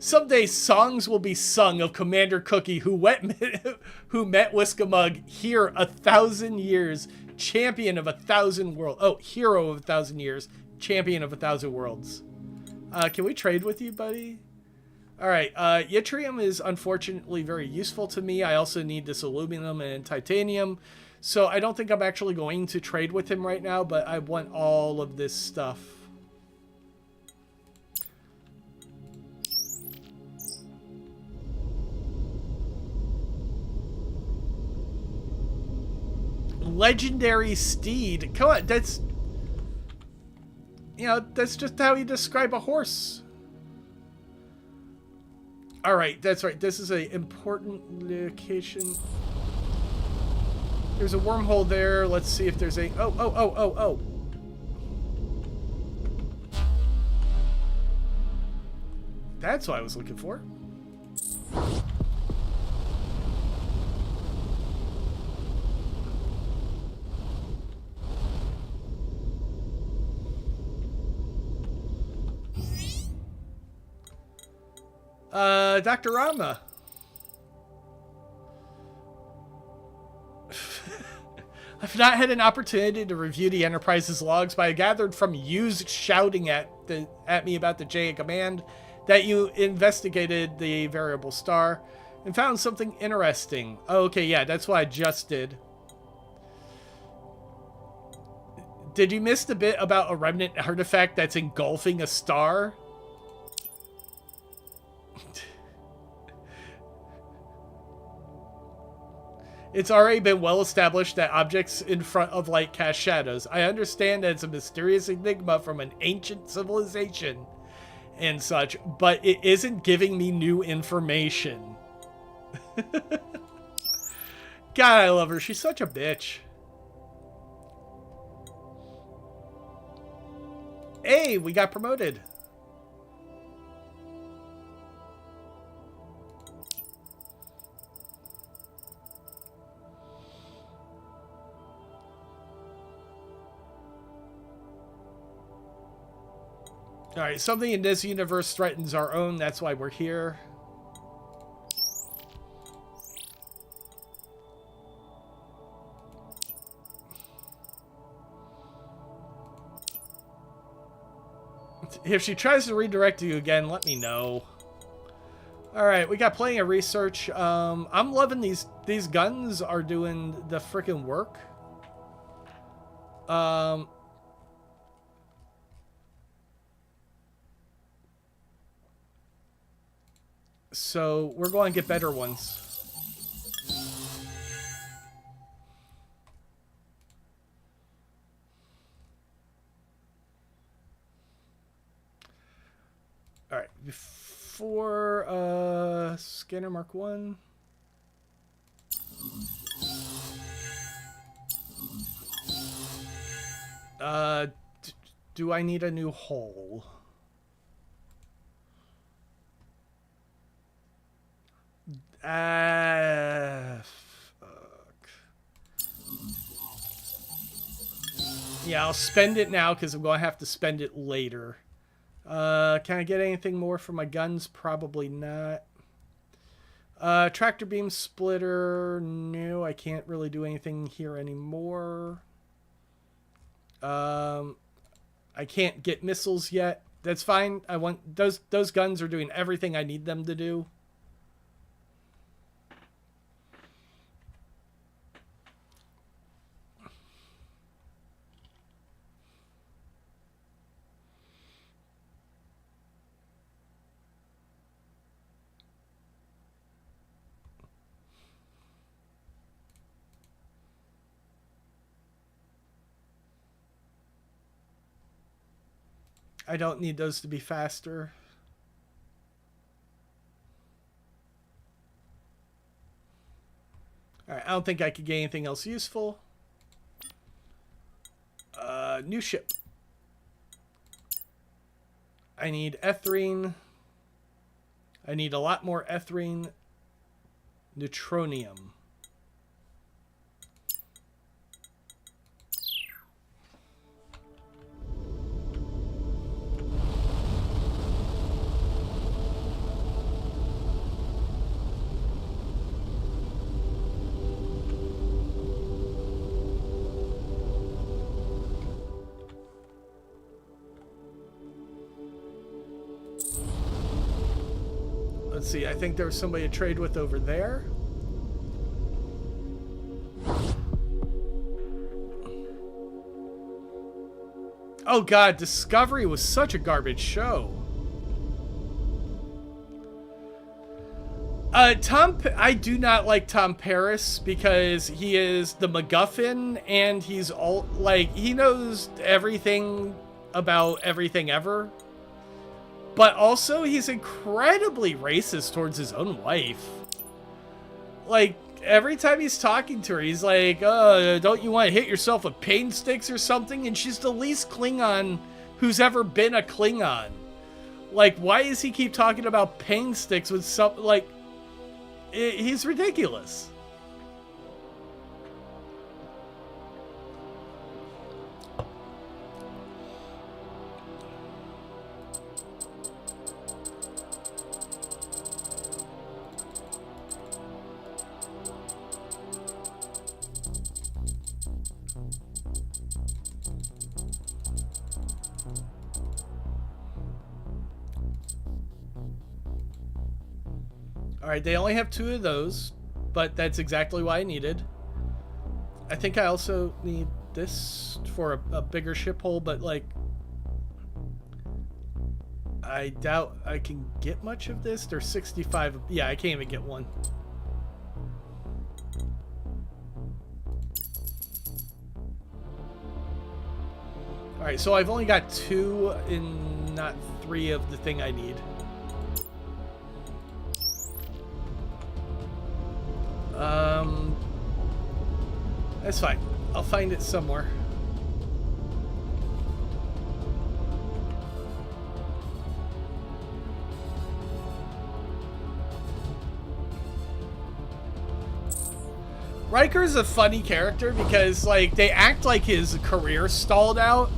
Someday songs will be sung of Commander Cookie who met Whiskamug here 1,000 years, champion of 1,000 worlds. Oh, hero of 1,000 years, champion of 1,000 worlds. Can we trade with you, buddy? All right, yttrium is unfortunately very useful to me. I also need this aluminum and titanium. So I don't think I'm actually going to trade with him right now, but I want all of this stuff. Legendary steed. Come on, that's... You know, that's just how you describe a horse. Alright, that's right. This is an important location. There's a wormhole there. Let's see if there's a... Oh. That's what I was looking for. Dr. Rama. I've not had an opportunity to review the Enterprise's logs, but I gathered from yous shouting at me about the JA command that you investigated the variable star and found something interesting. Oh, okay, yeah, that's what I just did. Did you miss the bit about a remnant artifact that's engulfing a star? It's already been well established that objects in front of light cast shadows. I understand that it's a mysterious enigma from an ancient civilization and such, but it isn't giving me new information. God, I love her. She's such a bitch. Hey, we got promoted. Alright, something in this universe threatens our own. That's why we're here. If she tries to redirect you again, let me know. Alright, we got plenty of research. I'm loving these guns are doing the freaking work. So we're going to get better ones. All right, before scanner mark 1. Do I need a new hull? Fuck. Yeah, I'll spend it now because I'm going to have to spend it later. Can I get anything more for my guns? Probably not. Tractor beam splitter. No, I can't really do anything here anymore. I can't get missiles yet. That's fine. I want those guns are doing everything I need them to do. I don't need those to be faster. Alright, I don't think I could get anything else useful. New ship. I need ethylene. I need a lot more ethylene. Neutronium. Let's see, I think there was somebody to trade with over there. Oh god, Discovery was such a garbage show. I do not like Tom Paris because he is the MacGuffin and he's all like, he knows everything about everything ever. But also he's incredibly racist towards his own wife. Like, every time he's talking to her, he's like, don't you want to hit yourself with pain sticks or something? And she's the least Klingon who's ever been a Klingon. Like, why does he keep talking about pain sticks with some, like, he's ridiculous. Alright, they only have 2 of those, but that's exactly what I needed. I think I also need this for a bigger ship hole, but like, I doubt I can get much of this. There's 65. Yeah, I can't even get one. Alright, so I've only got 2 in not 3 of the thing I need. That's fine. I'll find it somewhere. Riker's a funny character because, like, they act like his career stalled out,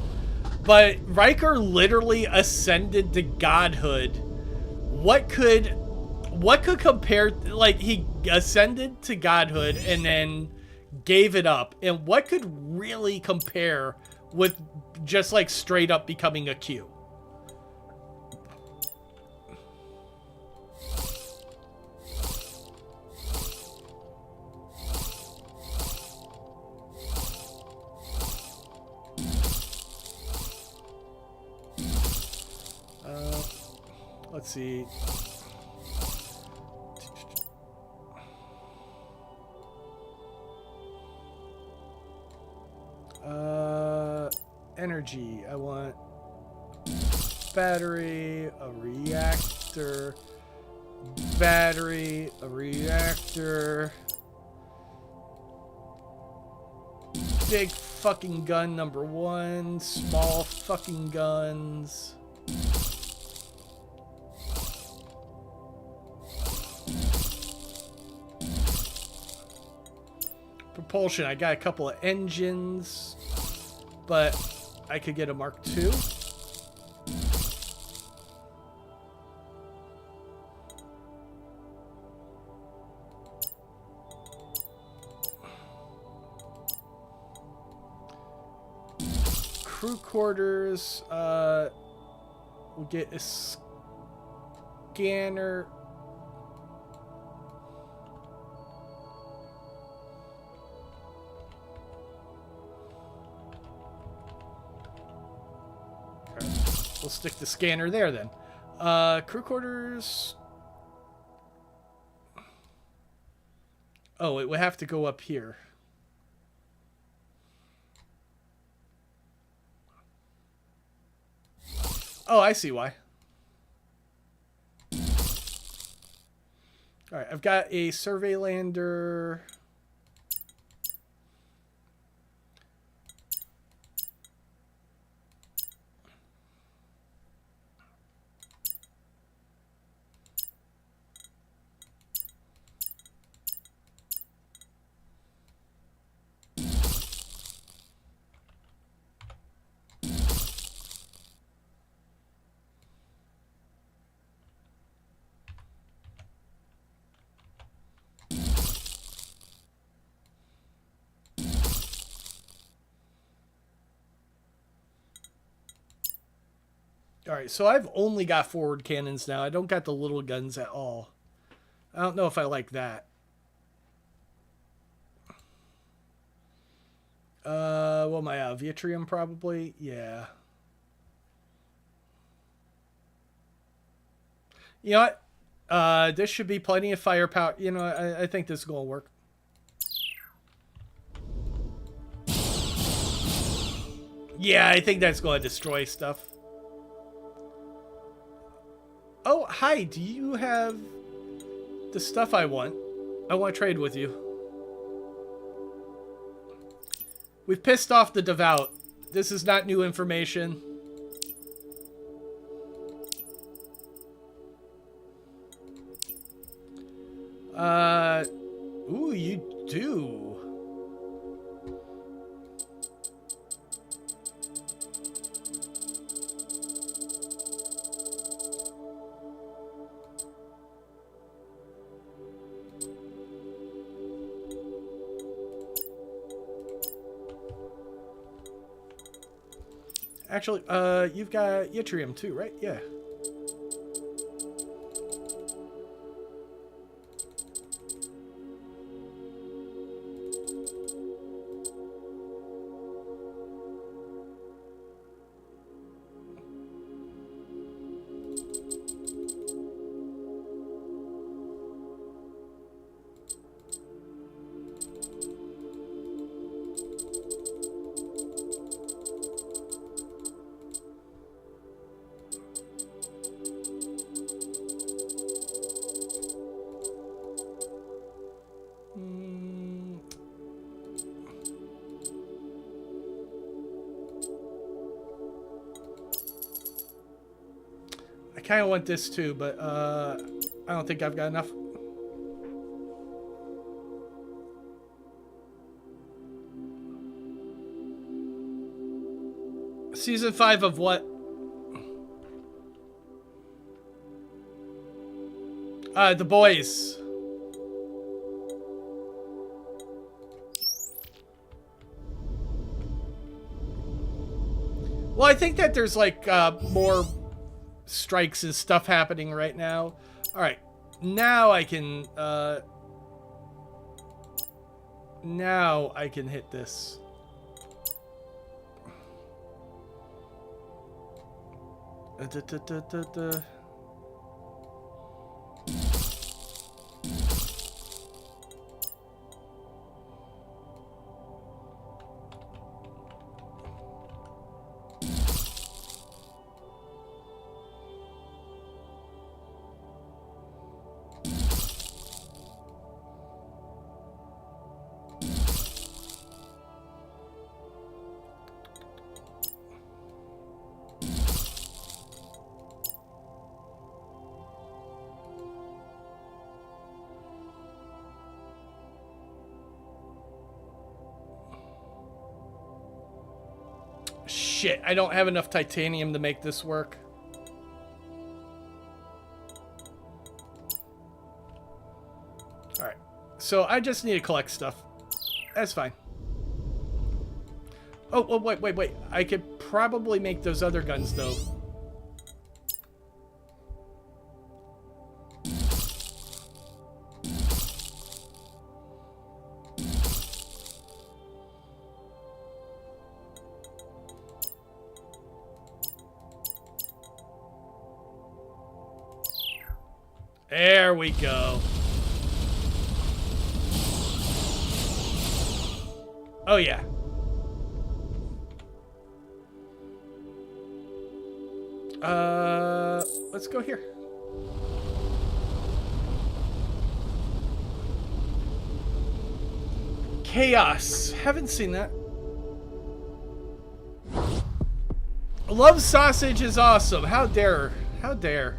but Riker literally ascended to godhood. What could compare, like, he ascended to godhood and then gave it up, and what could really compare with just like straight up becoming a Q? Let's see. Energy. I want battery, a reactor, battery, a reactor, big fucking gun number 1, small fucking guns. Propulsion. I got a couple of engines, but I could get a Mark II. Crew quarters. We'll get a scanner. We'll stick the scanner there then. Crew quarters. Oh, it would have to go up here. Oh, I see why. Alright, I've got a survey lander. Alright, so I've only got forward cannons now. I don't got the little guns at all. I don't know if I like that. What am I out? Vitrium probably? Yeah. You know what? This should be plenty of firepower. You know, I think this is going to work. Yeah, I think that's going to destroy stuff. Oh, hi. Do you have the stuff I want? I want to trade with you. We've pissed off the devout. This is not new information. Ooh, you do. Actually, you've got yttrium too, right? Yeah. I kind of want this too, but I don't think I've got enough. Season 5 of what? The Boys. Well, I think that there's like more strikes and stuff happening right now. All right, now I can hit this. Shit, I don't have enough titanium to make this work. Alright, so I just need to collect stuff. That's fine. Oh, wait. I could probably make those other guns, though. There we go. Oh, yeah. Let's go here. Chaos. Haven't seen that. Love sausage is awesome. How dare. How dare.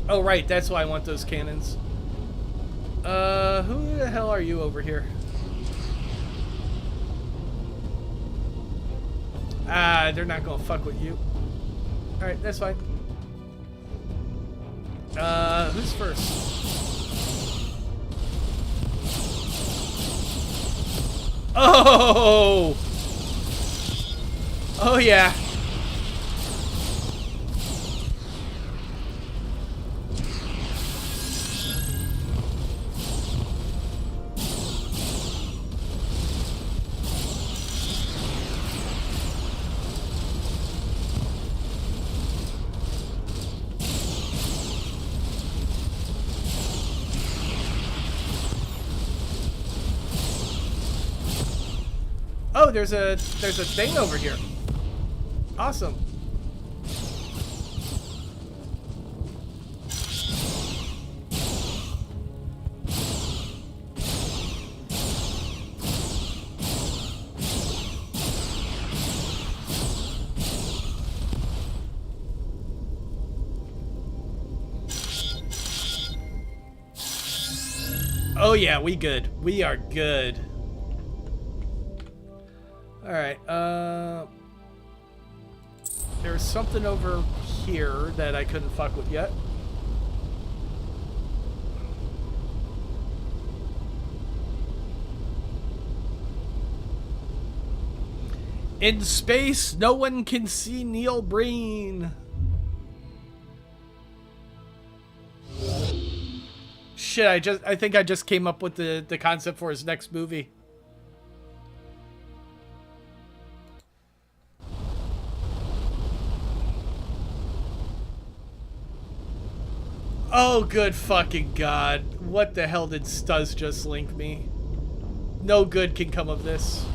Oh, right. That's why I want those cannons. Who the hell are you over here? Ah, they're not gonna fuck with you. Alright, that's fine. Who's first? Oh! Oh, yeah. Oh, there's a thing over here. Awesome. Oh yeah, we good. We are good. Alright, there's something over here that I couldn't fuck with yet. In space, no one can see Neil Breen. Shit, I think I just came up with the concept for his next movie. Oh, good fucking God. What the hell did Stuz just link me? No good can come of this.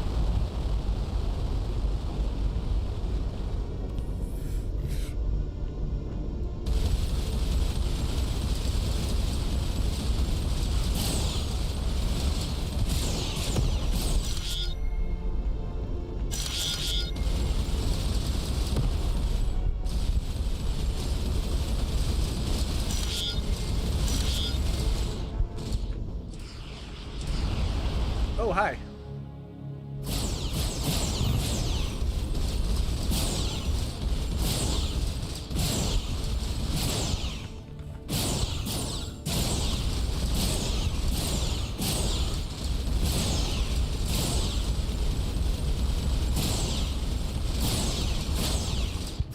Oh, hi.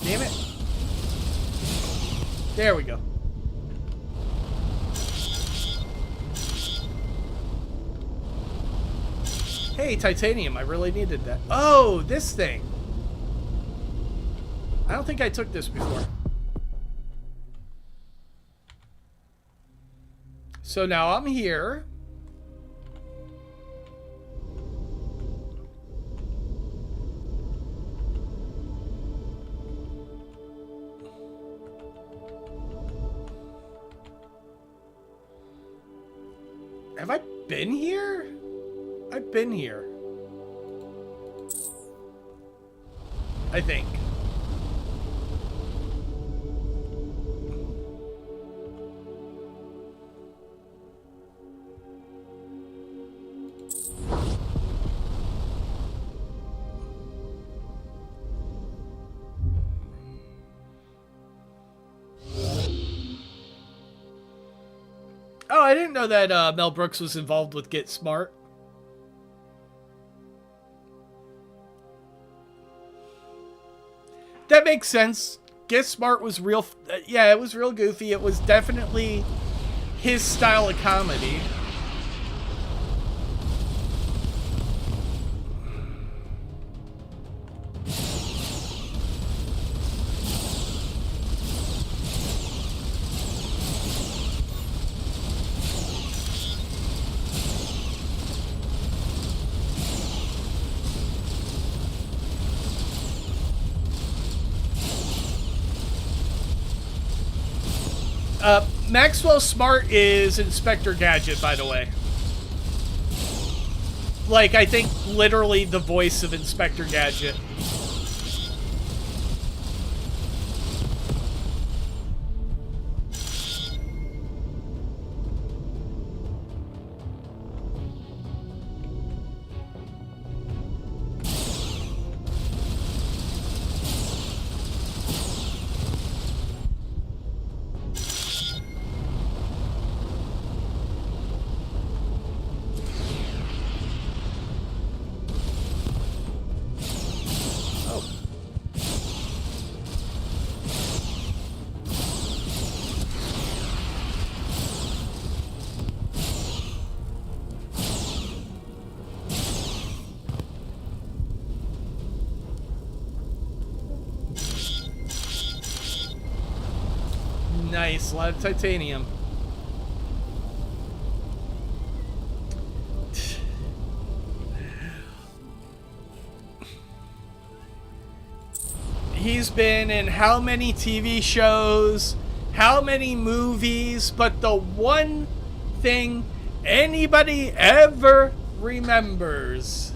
Damn it. There we go. Hey, titanium, I really needed that. Oh, this thing. I don't think I took this before. So now I'm here. Have I been here? I've been here. I think. Oh, I didn't know that Mel Brooks was involved with Get Smart. That makes sense. Get Smart was real... yeah, it was real goofy. It was definitely his style of comedy. Maxwell Smart is Inspector Gadget, by the way. Like, I think literally the voice of Inspector Gadget. Nice, a lot of titanium. He's been in how many TV shows, how many movies, but the one thing anybody ever remembers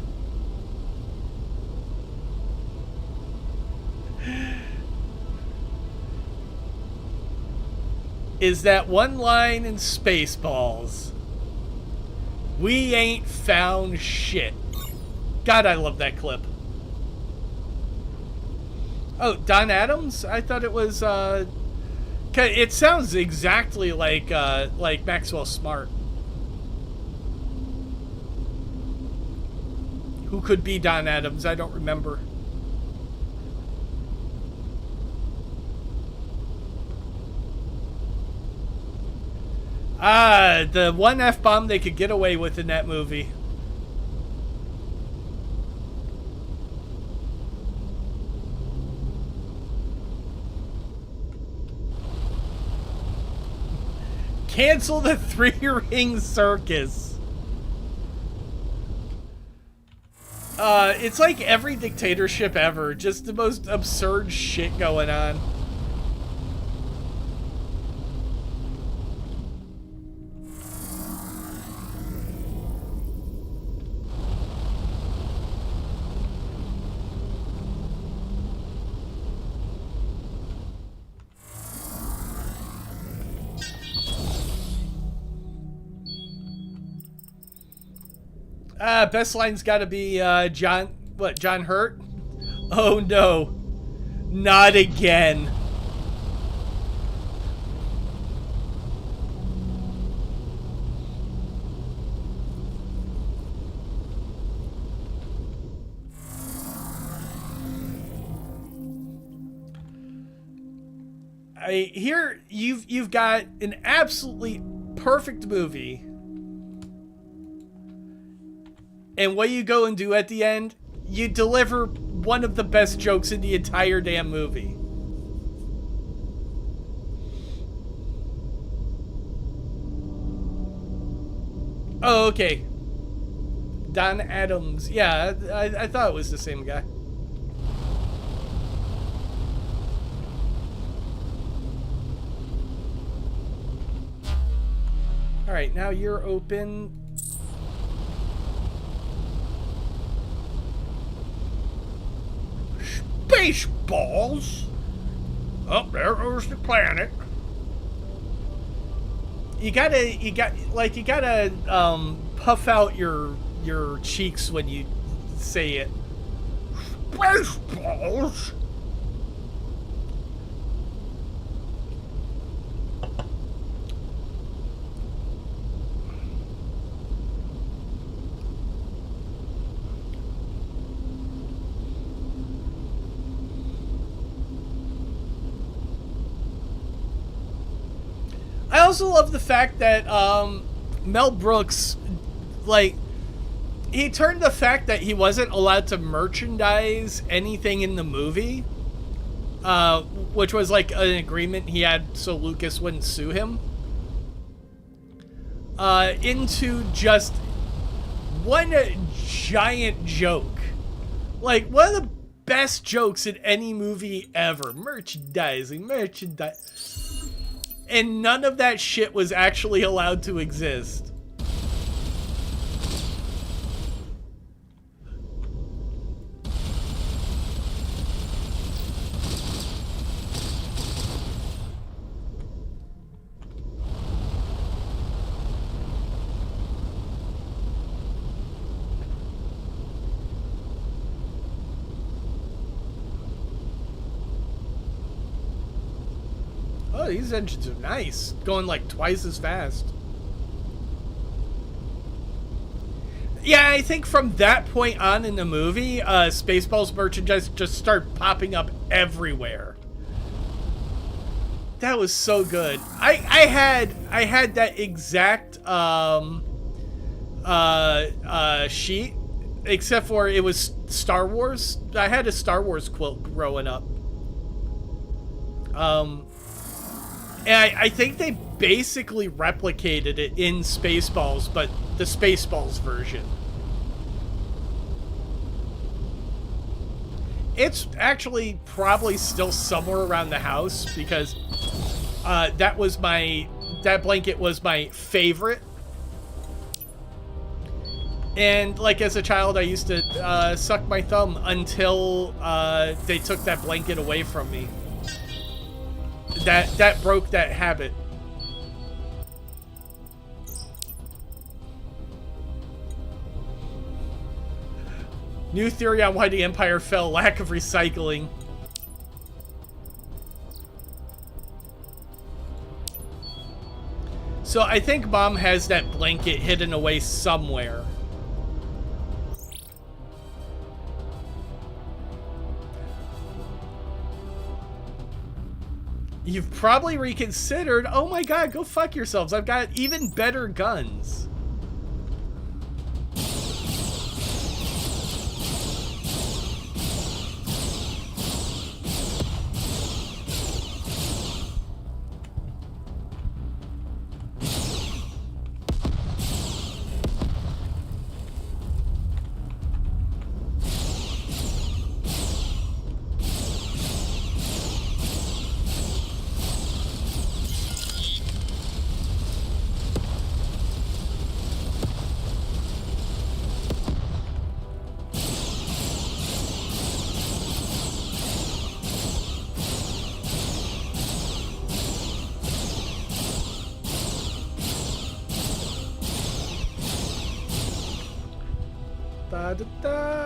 is that one line in Spaceballs. We ain't found shit. God, I love that clip. Oh, Don Adams? I thought it was, it sounds exactly like Maxwell Smart. Who could be Don Adams? I don't remember. The one F-bomb they could get away with in that movie. Cancel the three-ring circus. It's like every dictatorship ever. Just the most absurd shit going on. Best line's gotta be, John Hurt? Oh no. Not again. Here you've got an absolutely perfect movie. And what you go and do at the end, you deliver one of the best jokes in the entire damn movie. Oh, okay. Don Adams. Yeah, I thought it was the same guy. Alright, now you're open. Spaceballs. Oh, there goes the planet. You gotta puff out your cheeks when you say it. Spaceballs. I also love the fact that Mel Brooks, like, he turned the fact that he wasn't allowed to merchandise anything in the movie, which was like an agreement he had so Lucas wouldn't sue him, into just one giant joke. Like, one of the best jokes in any movie ever. Merchandising. And none of that shit was actually allowed to exist. Oh, these engines are nice. Going like twice as fast. Yeah, I think from that point on in the movie, Spaceballs merchandise just started popping up everywhere. That was so good. I had that exact sheet, except for it was Star Wars. I had a Star Wars quilt growing up. And I think they basically replicated it in Spaceballs, but the Spaceballs version. It's actually probably still somewhere around the house because that blanket was my favorite. And like as a child, I used to suck my thumb until they took that blanket away from me. That broke that habit. New theory on why the Empire fell: lack of recycling. So I think Mom has that blanket hidden away somewhere. You've probably reconsidered. Oh my god, go fuck yourselves. I've got even better guns. Da, da, da.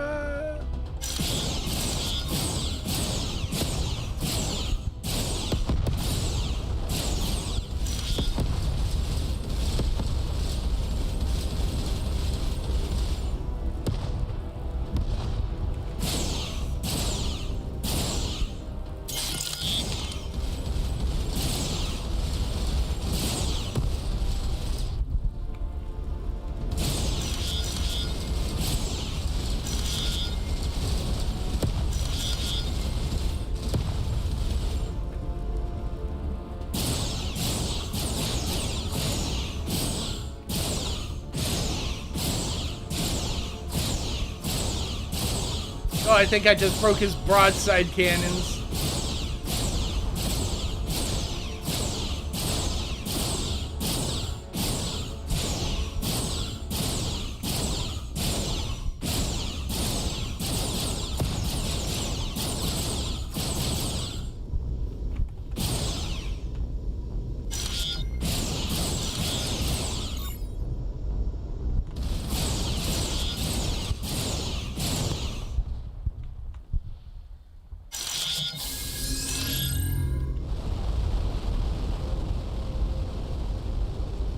Oh, I think I just broke his broadside cannons.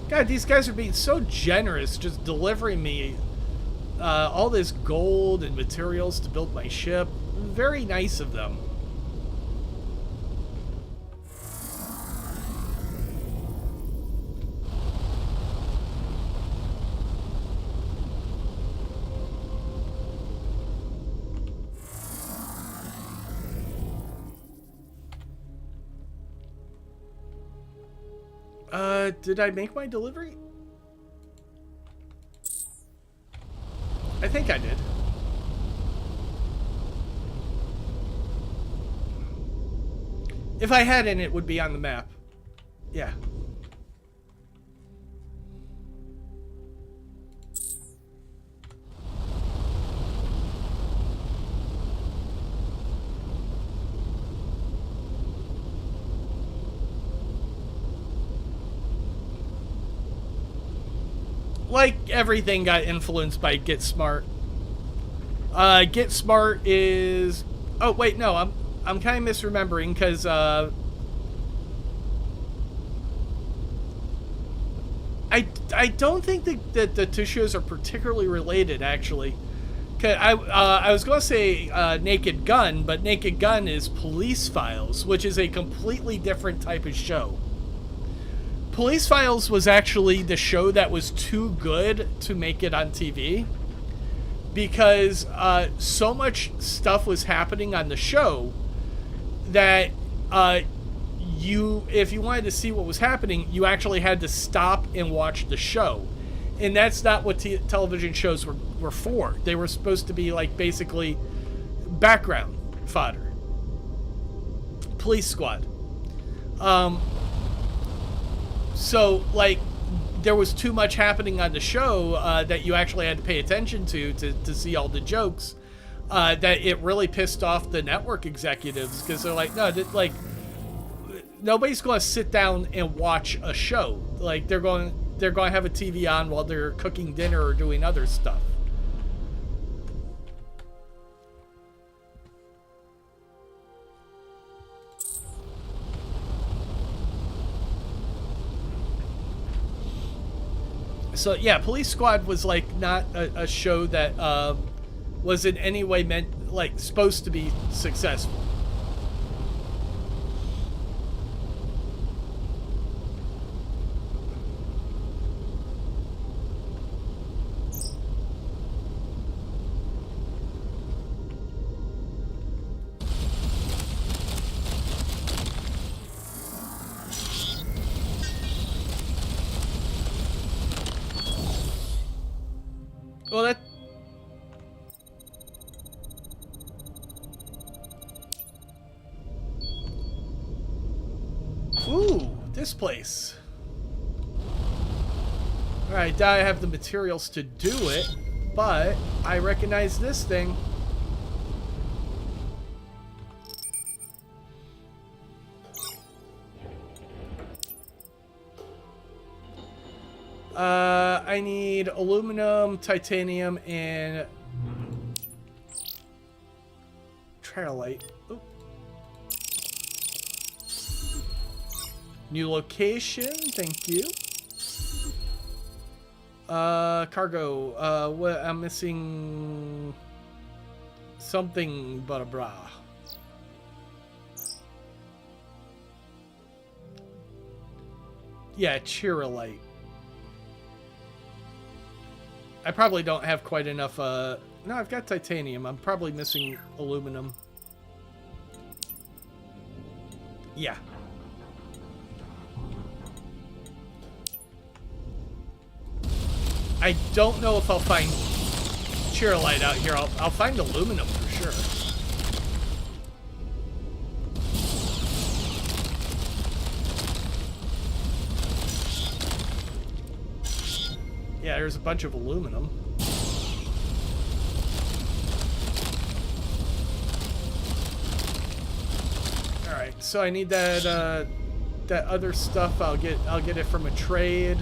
God, these guys are being so generous, just delivering me all this gold and materials to build my ship. Very nice of them. Did I make my delivery? I think I did. If I hadn't, it would be on the map. Yeah. Like everything got influenced by Get Smart. Get Smart is... Oh, wait, no, I'm kind of misremembering because I don't think that the two shows are particularly related, actually. I was going to say Naked Gun, but Naked Gun is Police Files, which is a completely different type of show. Police Files was actually the show that was too good to make it on TV because so much stuff was happening on the show that if you wanted to see what was happening, you actually had to stop and watch the show. And that's not what television shows were for. They were supposed to be like basically background fodder. Police Squad. So like there was too much happening on the show that you actually had to pay attention to see all the jokes. That it really pissed off the network executives because they're like, no, like nobody's going to sit down and watch a show. Like they're going to have a TV on while they're cooking dinner or doing other stuff. So yeah, Police Squad was like not a show that was in any way meant like supposed to be successful. Well, that... Ooh, this place. Alright, I have the materials to do it, but I recognize this thing. I need aluminum, titanium, and trilite. Ooh. New location, thank you. Cargo. What I'm missing something but a bra. Yeah, chirolite. I probably don't have quite enough, no, I've got titanium. I'm probably missing aluminum. Yeah. I don't know if I'll find chirolite out here. I'll find aluminum for sure. Yeah, there's a bunch of aluminum. All right, so I need that that other stuff. I'll get it from a trade.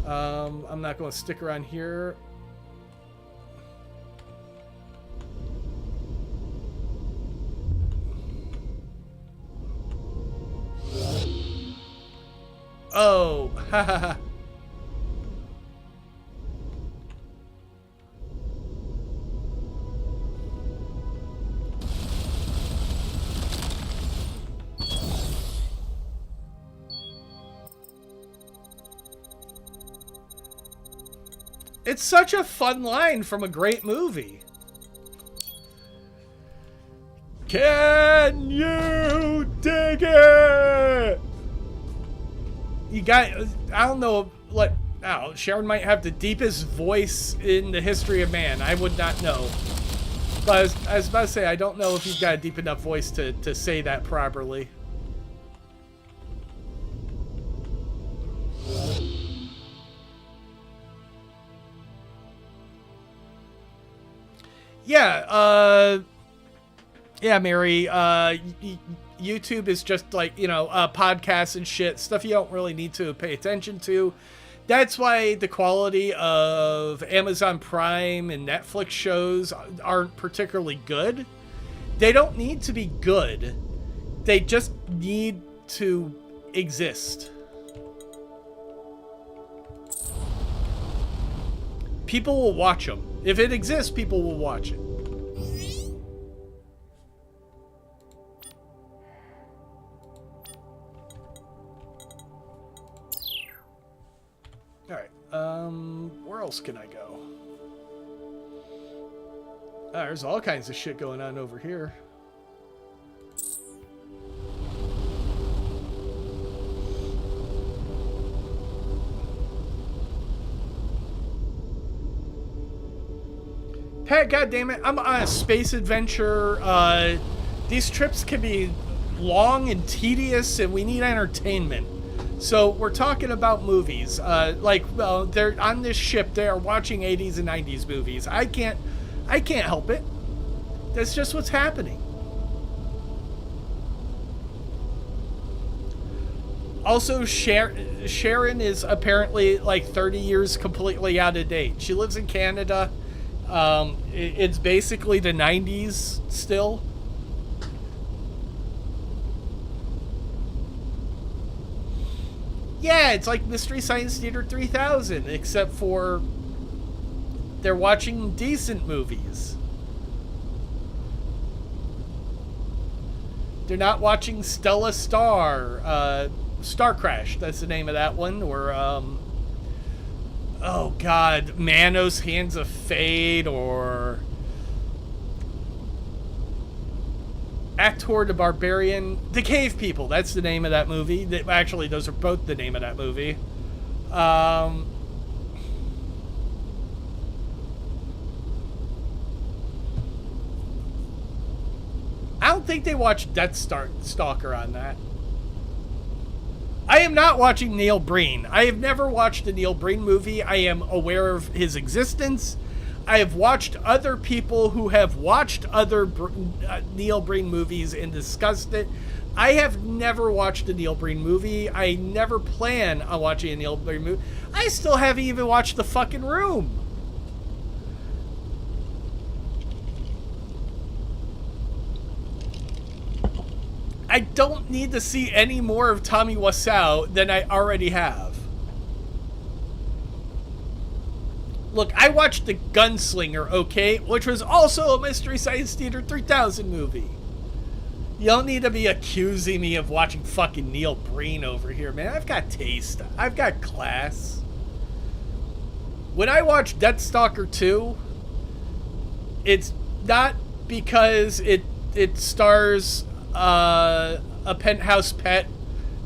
I'm not going to stick around here. Oh, hahaha. It's such a fun line from a great movie. Can you dig it? You got, I don't know, like, oh, Sharon might have the deepest voice in the history of man. I would not know. But I was about to say, I don't know if you've got a deep enough voice to say that properly. Yeah, yeah, Mary, YouTube is just like, you know, podcasts and shit, stuff you don't really need to pay attention to. That's why the quality of Amazon Prime and Netflix shows aren't particularly good. They don't need to be good. They just need to exist. People will watch them. If it exists, people will watch it. Alright, where else can I go? There's all kinds of shit going on over here. Pat, goddammit, I'm on a space adventure. These trips can be long and tedious, and we need entertainment. So we're talking about movies. They're on this ship. They are watching 80s and 90s movies. I can't help it. That's just what's happening. Also, Sharon is apparently like 30 years completely out of date. She lives in Canada. It's basically the 90s still. Yeah, it's like Mystery Science Theater 3000, except for they're watching decent movies. They're not watching Stella Star, Star Crash, that's the name of that one, or, oh god, Manos Hands of Fate, or Actor the Barbarian, The Cave People, that's the name of that movie. Actually, those are both the name of that movie. I don't think they watched Death Stalker on that. I am not watching Neil Breen. I have never watched a Neil Breen movie. I am aware of his existence. I have watched other people who have watched other Neil Breen movies and discussed it. I have never watched a Neil Breen movie. I never plan on watching a Neil Breen movie. I still haven't even watched The Fucking Room. I don't need to see any more of Tommy Wiseau than I already have. Look, I watched The Gunslinger, okay? Which was also a Mystery Science Theater 3000 movie. You don't need to be accusing me of watching fucking Neil Breen over here, man. I've got taste. I've got class. When I watch Deathstalker 2, it's not because it stars a penthouse pet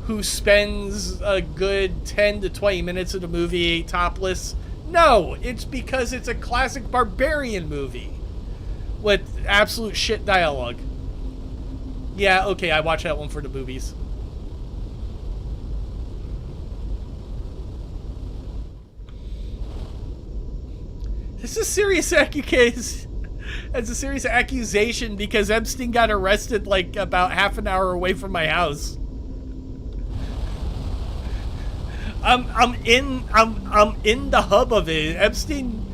who spends a good 10 to 20 minutes of the movie topless. No, it's because it's a classic barbarian movie with absolute shit dialogue. Yeah, okay, I watched that one for the boobies. This is a serious accusation. It's a serious accusation because Epstein got arrested like about half an hour away from my house. I'm in the hub of it. Epstein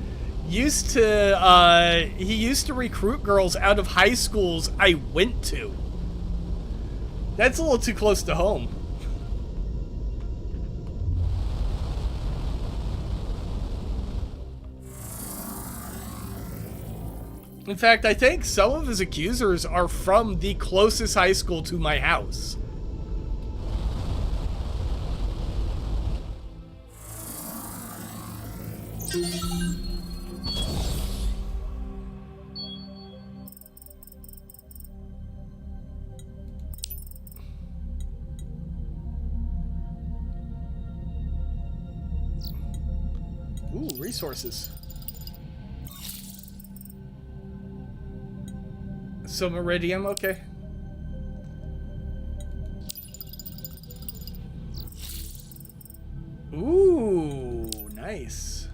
used to recruit girls out of high schools I went to. That's a little too close to home. In fact, I think some of his accusers are from the closest high school to my house. Ooh, resources. Some iridium, okay. Ooh, nice.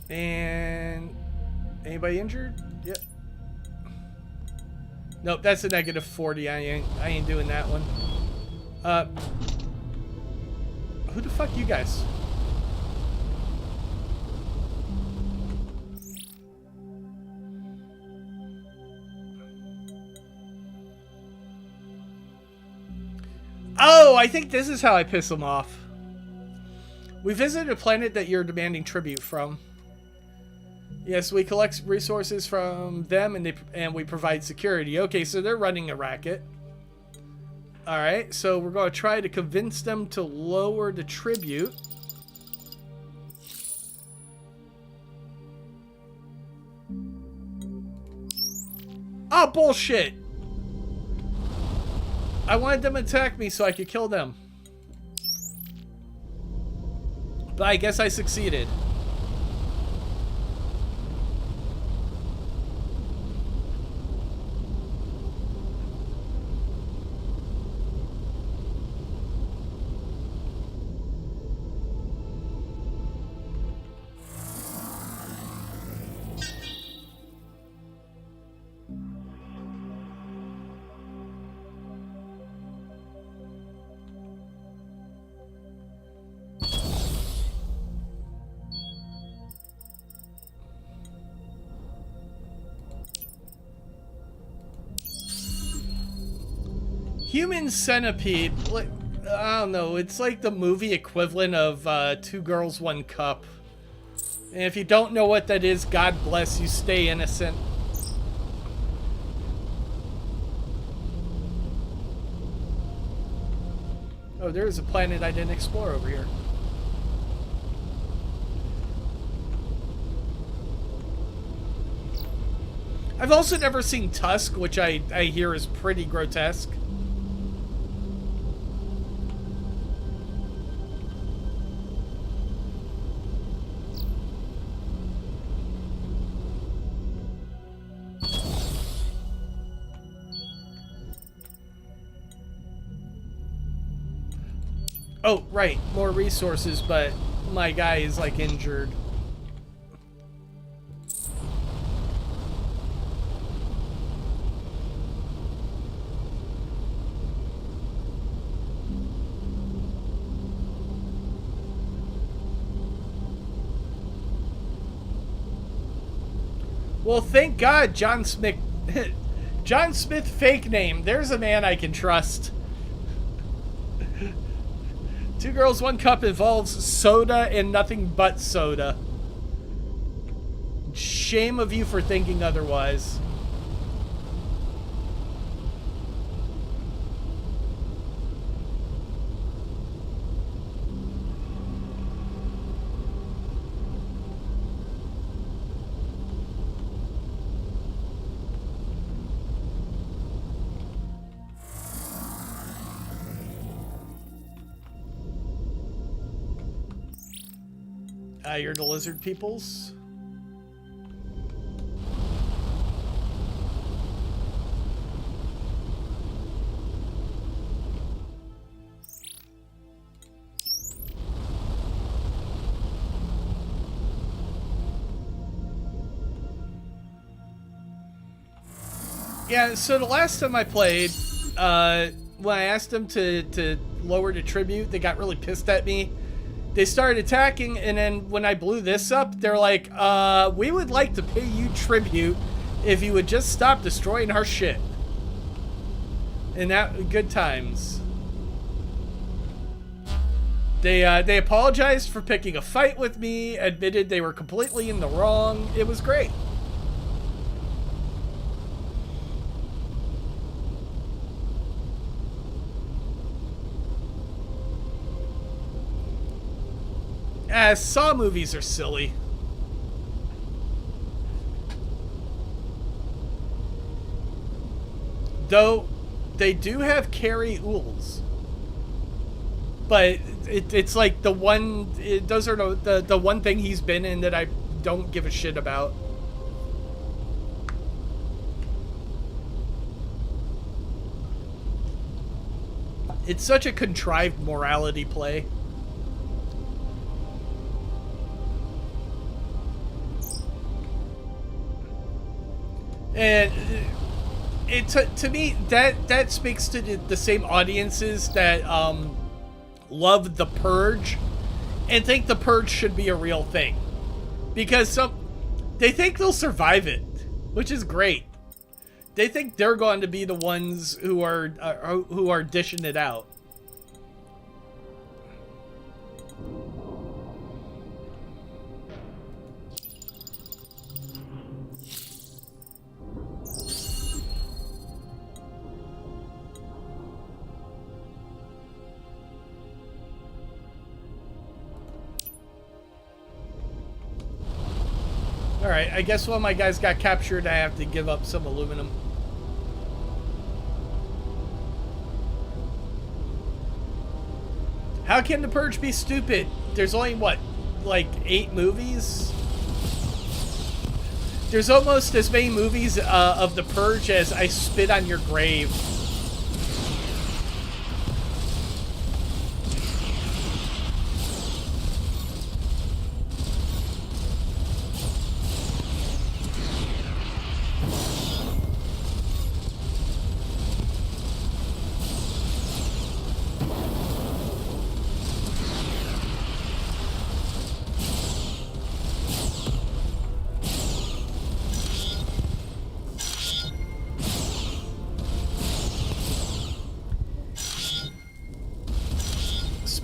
And anybody injured? Yep. Nope, that's a negative 40. I ain't doing that one. Who the fuck you guys? Oh, I think this is how I piss them off. We visited a planet that you're demanding tribute from. Yes, we collect resources from them and we provide security. Okay, so they're running a racket. Alright, so we're going to try to convince them to lower the tribute. Oh, bullshit! I wanted them to attack me so I could kill them. But I guess I succeeded. Human Centipede, like, I don't know, it's like the movie equivalent of Two Girls, One Cup. And if you don't know what that is, God bless you, stay innocent. Oh, there is a planet I didn't explore over here. I've also never seen Tusk, which I hear is pretty grotesque. Oh, right. More resources, but my guy is, like, injured. Well, thank God, John Smith... John Smith fake name. There's a man I can trust. Two Girls, One Cup involves soda and nothing but soda. Shame of you for thinking otherwise. You're the lizard peoples? Yeah, so the last time I played, when I asked them to lower the tribute, they got really pissed at me. They started attacking, and then when I blew this up, they're like, we would like to pay you tribute if you would just stop destroying our shit. And that, good times. They apologized for picking a fight with me, admitted they were completely in the wrong. It was great. Saw movies are silly. Though, they do have Carrie Ools. But it's like the one... those are the one thing he's been in that I don't give a shit about. It's such a contrived morality play. And to me, that speaks to the same audiences that love The Purge and think The Purge should be a real thing, because they think they'll survive it, which is great. They think they're going to be the ones who are dishing it out. Alright, I guess when my guys got captured, I have to give up some aluminum. How can The Purge be stupid? There's only, what, like 8 movies? There's almost as many movies of The Purge as I Spit on Your Grave.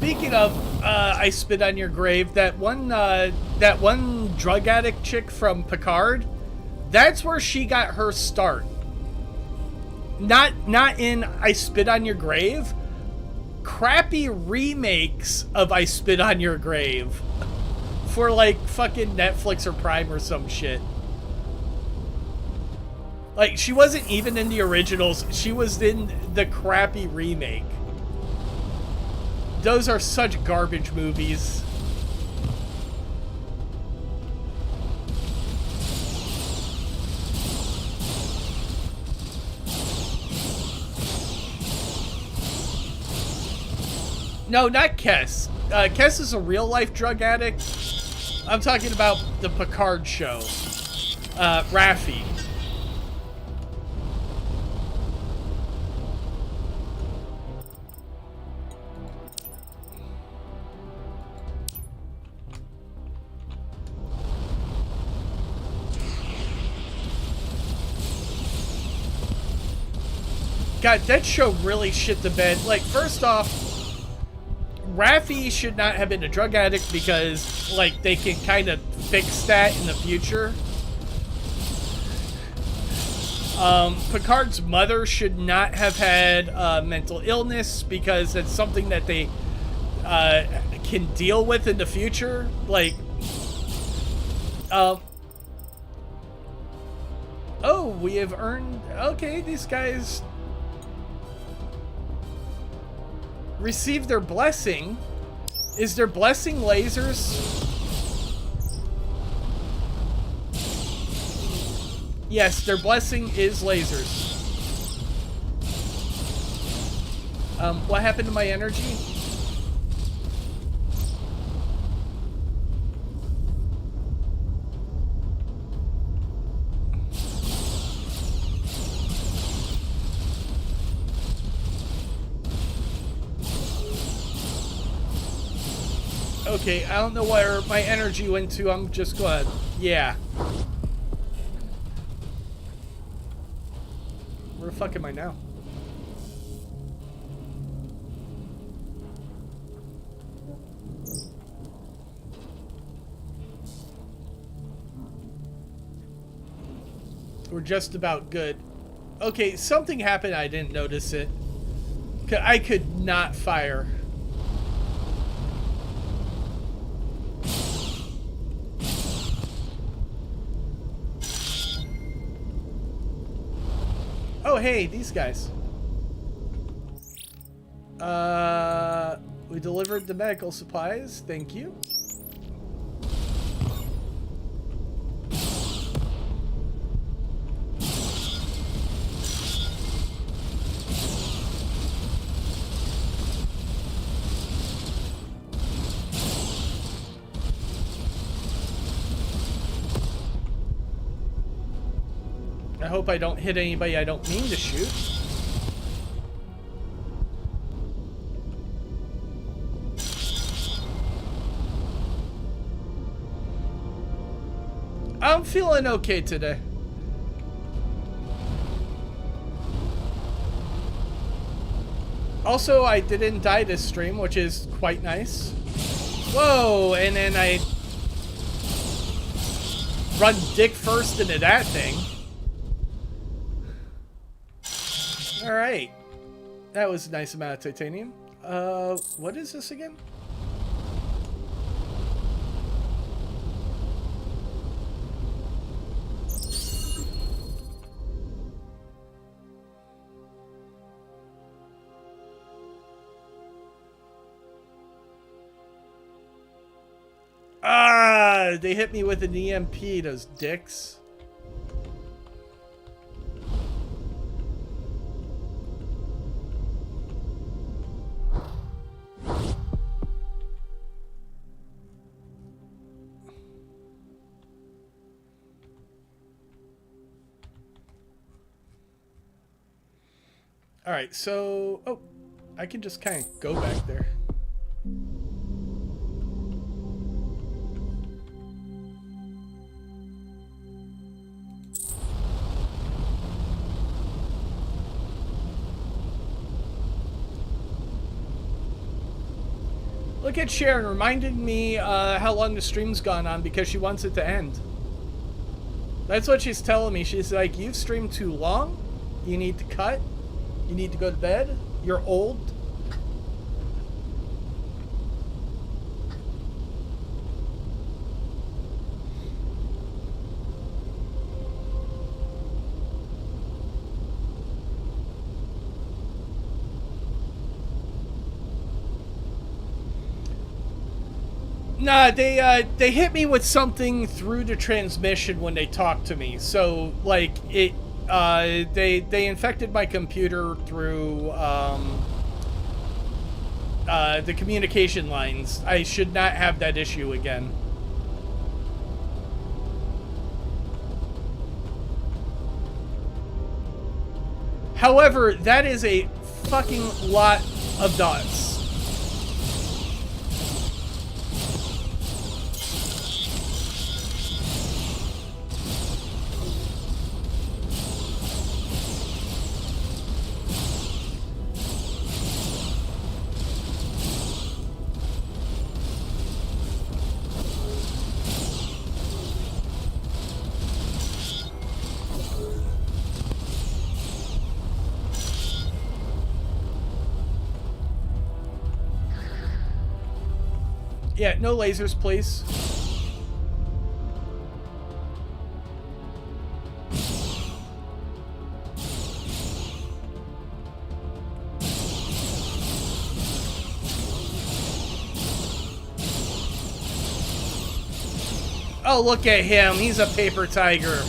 speaking of I Spit on Your Grave, that one drug addict chick from Picard, that's where she got her start. Not in I Spit on Your Grave. Crappy remakes of I Spit on Your Grave for like fucking Netflix or Prime or some shit. Like, she wasn't even in the originals. She was in the crappy remake. Those are such garbage movies. No, not Kess. Kess is a real-life drug addict. I'm talking about the Picard show. Raffi. God, that show really shit the bed. Like, first off, Raffi should not have been a drug addict because, like, they can kind of fix that in the future. Picard's mother should not have had mental illness because it's something that they can deal with in the future. Like, oh, we have earned... Okay, these guys... receive their blessing. Is their blessing lasers? Yes, their blessing is lasers. What happened to my energy? Okay, I don't know where my energy went to. I'm just going to... Yeah. Where the fuck am I now? We're just about good. Okay, something happened. I didn't notice it. I could not fire. Oh, hey, these guys. We delivered the medical supplies. Thank you. I hope I don't hit anybody I don't mean to shoot. I'm feeling okay today. Also, I didn't die this stream, which is quite nice. Whoa, and then I run dick first into that thing. Alright. That was a nice amount of titanium. What is this again? Ah, they hit me with an EMP, those dicks. Alright, so... Oh, I can just kind of go back there. Look at Sharon reminding me how long the stream's gone on because she wants it to end. That's what she's telling me. She's like, you've streamed too long. You need to cut. You need to go to bed. You're old. Nah, they hit me with something through the transmission when they talked to me. So like it, they infected my computer through the communication lines. I should not have that issue again. However, that is a fucking lot of dots. Yeah, no lasers, please. Oh, look at him. He's a paper tiger.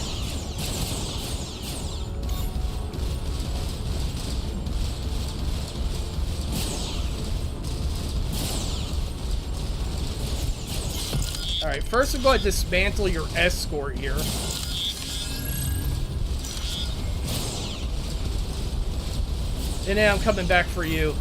Alright, first I'm going to dismantle your escort here. And then I'm coming back for you.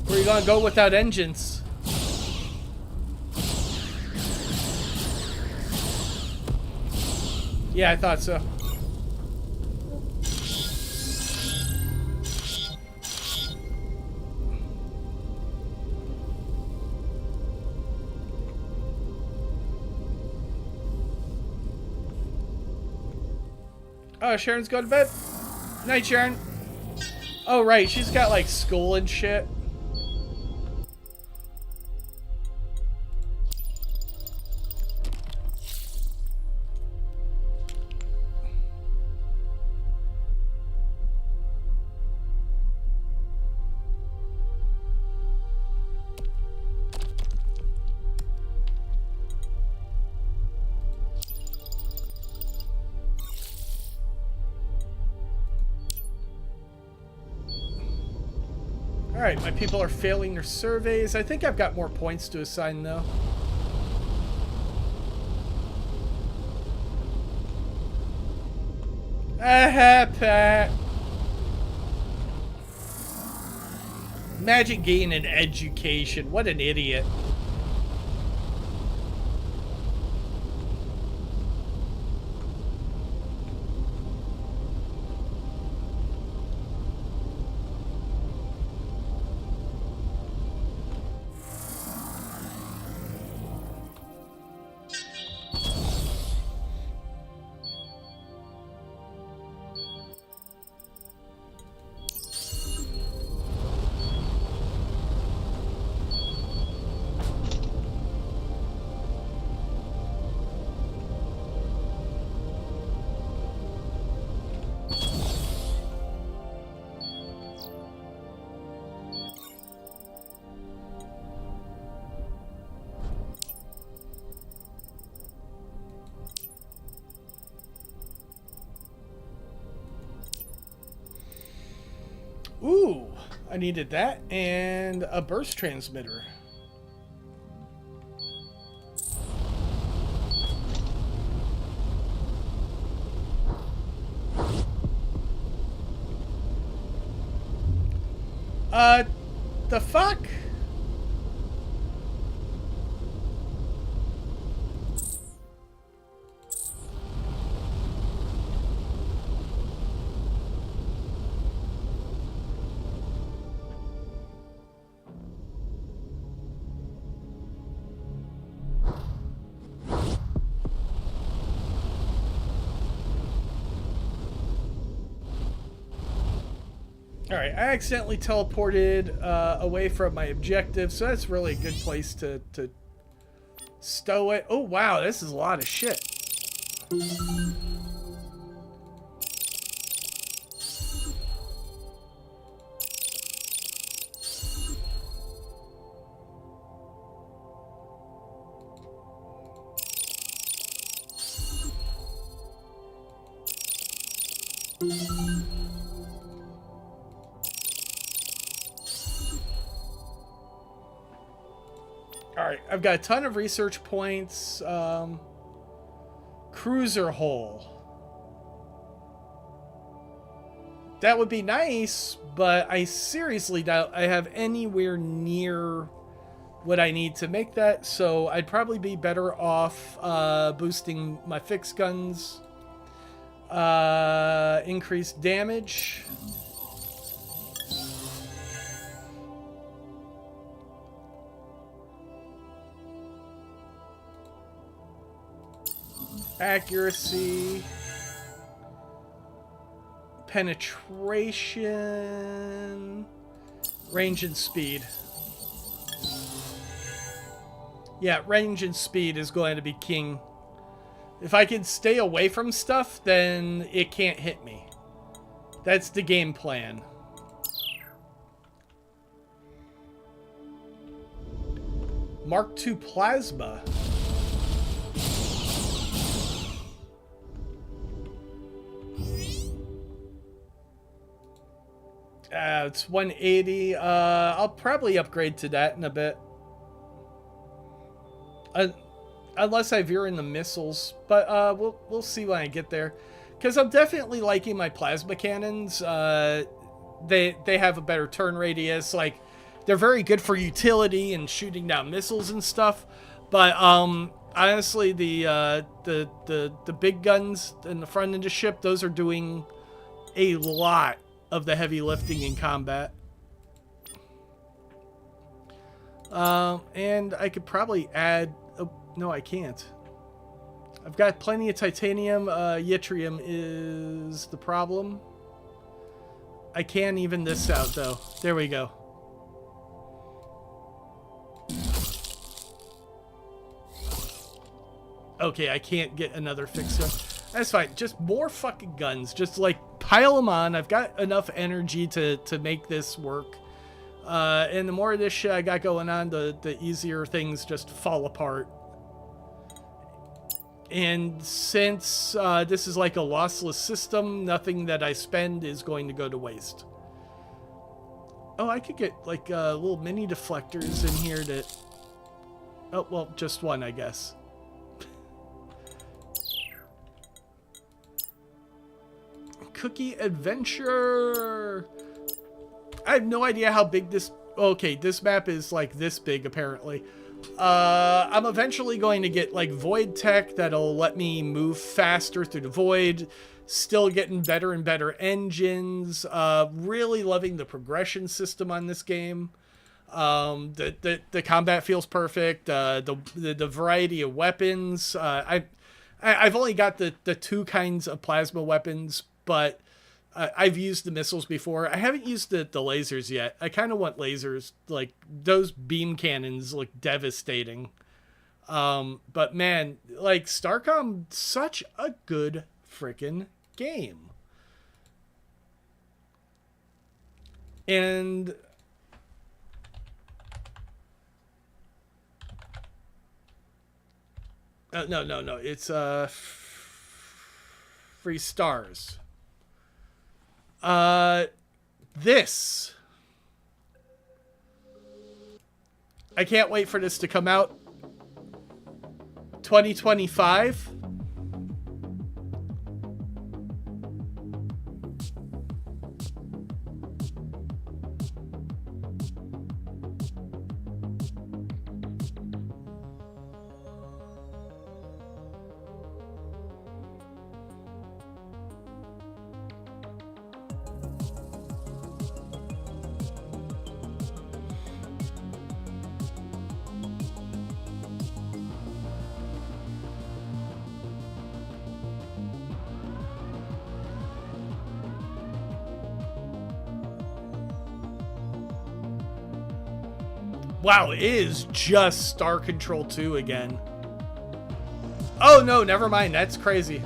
Where are you gonna go without engines? Yeah, I thought so. Oh, Sharon's going to bed. Night, Sharon. Oh, right. She's got, like, school and shit. Alright, my people are failing their surveys. I think I've got more points to assign, though. Pat. Magic gain and education. What an idiot. Ooh, I needed that and a burst transmitter. The fuck? Alright, I accidentally teleported away from my objective, so that's really a good place to stow it. Oh, wow, this is a lot of shit. Alright, I've got a ton of research points. Cruiser hull. That would be nice, but I seriously doubt I have anywhere near what I need to make that, so I'd probably be better off boosting my fixed guns. Increased damage. Accuracy. Penetration. Range and speed. Yeah, range and speed is going to be king. If I can stay away from stuff, then it can't hit me. That's the game plan. Mark II plasma. It's 180. I'll probably upgrade to that in a bit. Unless I veer in the missiles, but we'll see when I get there. Because I'm definitely liking my plasma cannons. They have a better turn radius. Like, they're very good for utility and shooting down missiles and stuff. But honestly, the big guns in the front of the ship, those are doing a lot of the heavy lifting in combat. And I could probably add... Oh, no, I can't. I've got plenty of titanium. Yttrium is the problem. I can even this out, though. There we go. Okay, I can't get another fixed gun. That's fine. Just more fucking guns. Just, like, pile them on. I've got enough energy to make this work. And the more of this shit I got going on, the easier things just fall apart. And since this is like a lossless system, nothing that I spend is going to go to waste. Oh, I could get like little mini deflectors in here that... Oh, well, just one, I guess. Cookie Adventure! I have no idea how big this... Okay, this map is like this big, apparently. I'm eventually going to get like void tech that'll let me move faster through the void. Still getting better and better engines. Really loving the progression system on this game. The combat feels perfect. The variety of weapons. I've only got the two kinds of plasma weapons, but I've used the missiles before. I haven't used the lasers yet. I kind of want lasers. Like, those beam cannons look devastating. But man, like, StarCom, such a good freaking game. And... no. It's, free stars. this. I can't wait for this to come out. 2025. Wow, it is just StarControl 2 again. Oh no, never mind. That's crazy.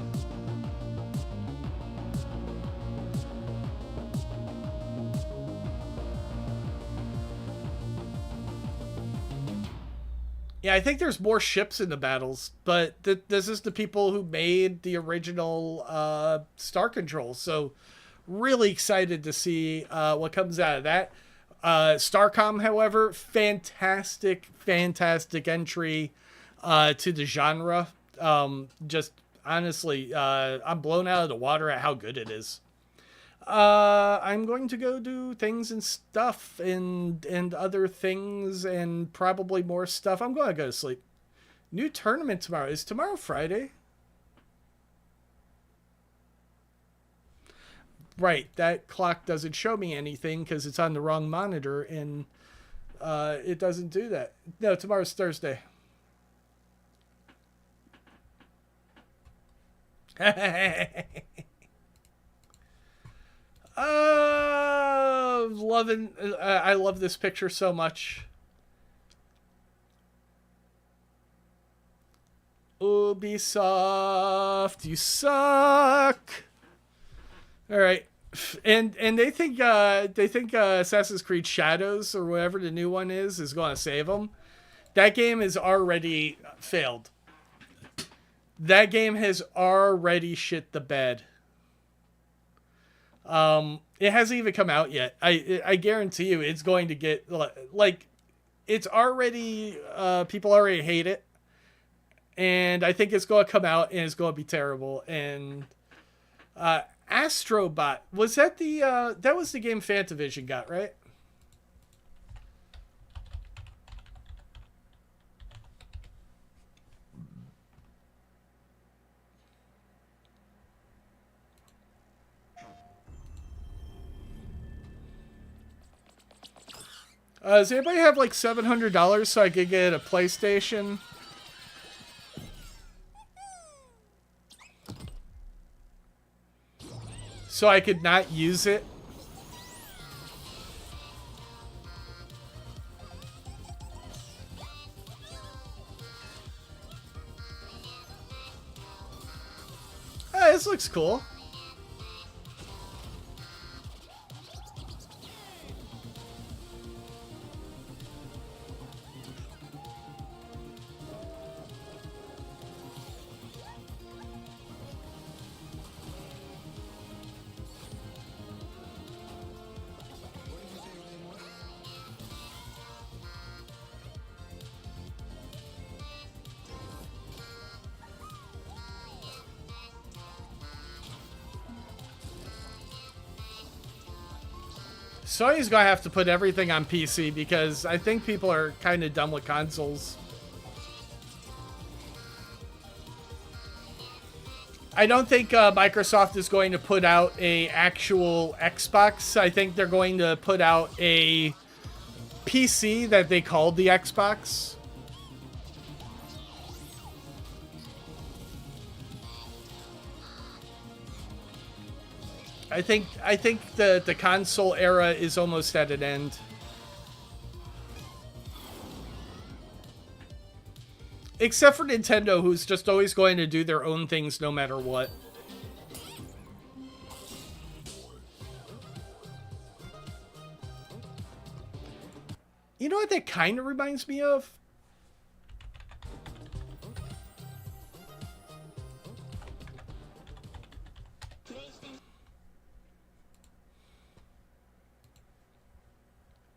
Yeah, I think there's more ships in the battles, but this is the people who made the original StarControl, so really excited to see what comes out of that. StarCom, however, fantastic entry to the genre. Just honestly, I'm blown out of the water at how good it is. I'm going to go do things and stuff and other things and probably more stuff. I'm going to go to sleep. New tournament tomorrow. Is tomorrow Friday? Right, that clock doesn't show me anything because it's on the wrong monitor, and it doesn't do that. No, tomorrow's Thursday. I love this picture so much. Ubisoft, you suck. All right, and they think Assassin's Creed Shadows or whatever the new one is going to save them. That game is already failed. That game has already shit the bed. It hasn't even come out yet. I guarantee you, it's going to get like, it's already people already hate it, and I think it's going to come out and it's going to be terrible. And Astrobot, was that that was the game Fantavision got, right? Does anybody have like $700 so I could get a PlayStation? So I could not use it? Hey, this looks cool. Sony's gonna have to put everything on PC because I think people are kind of done with consoles. I don't think Microsoft is going to put out a actual Xbox. I think they're going to put out a PC that they called the Xbox. I think the console era is almost at an end. Except for Nintendo, who's just always going to do their own things no matter what. You know what that kind of reminds me of?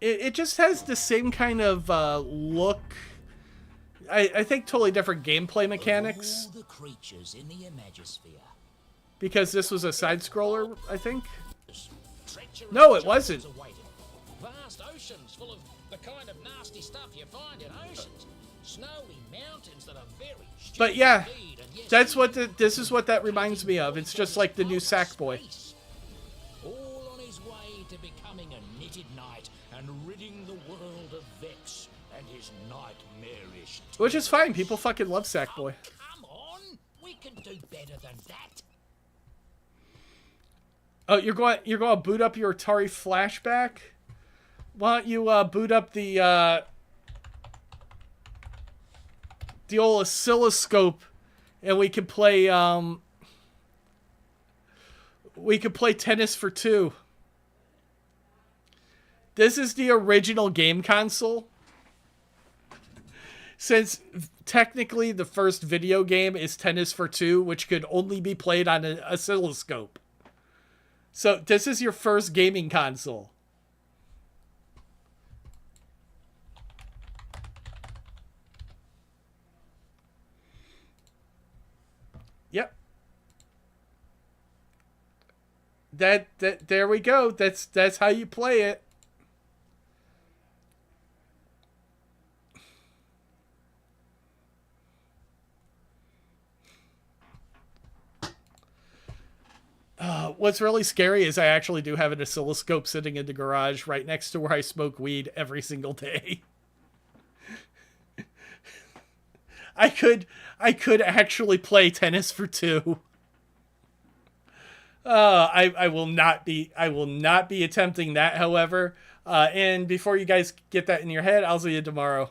it just has the same kind of look. I think totally different gameplay mechanics. All the creatures in the Imagisphere. Because this was a side scroller, I think. Treacherous No, it wasn't. giants awaited. Vast oceans full of the kind of nasty stuff you find in oceans. Snowy mountains that are very stupid But yeah, indeed, and yes, that's what this is what that reminds me of. It's just like the new Sackboy. all on his way to becoming a knitted knight and ridding the world of Vex and his nightmarish. Which is fine. People fucking love Sackboy. Come on, we can do better than that. Oh, you're going to boot up your Atari Flashback? Why don't you boot up the old oscilloscope, and we can play Tennis for Two. This is the original game console. Since technically the first video game is Tennis for Two, which could only be played on an oscilloscope. So this is your first gaming console. Yep. There we go. That's how you play it. What's really scary is I actually do have an oscilloscope sitting in the garage right next to where I smoke weed every single day. I could actually play Tennis for Two. I will not be attempting that, however. And before you guys get that in your head, I'll see you tomorrow.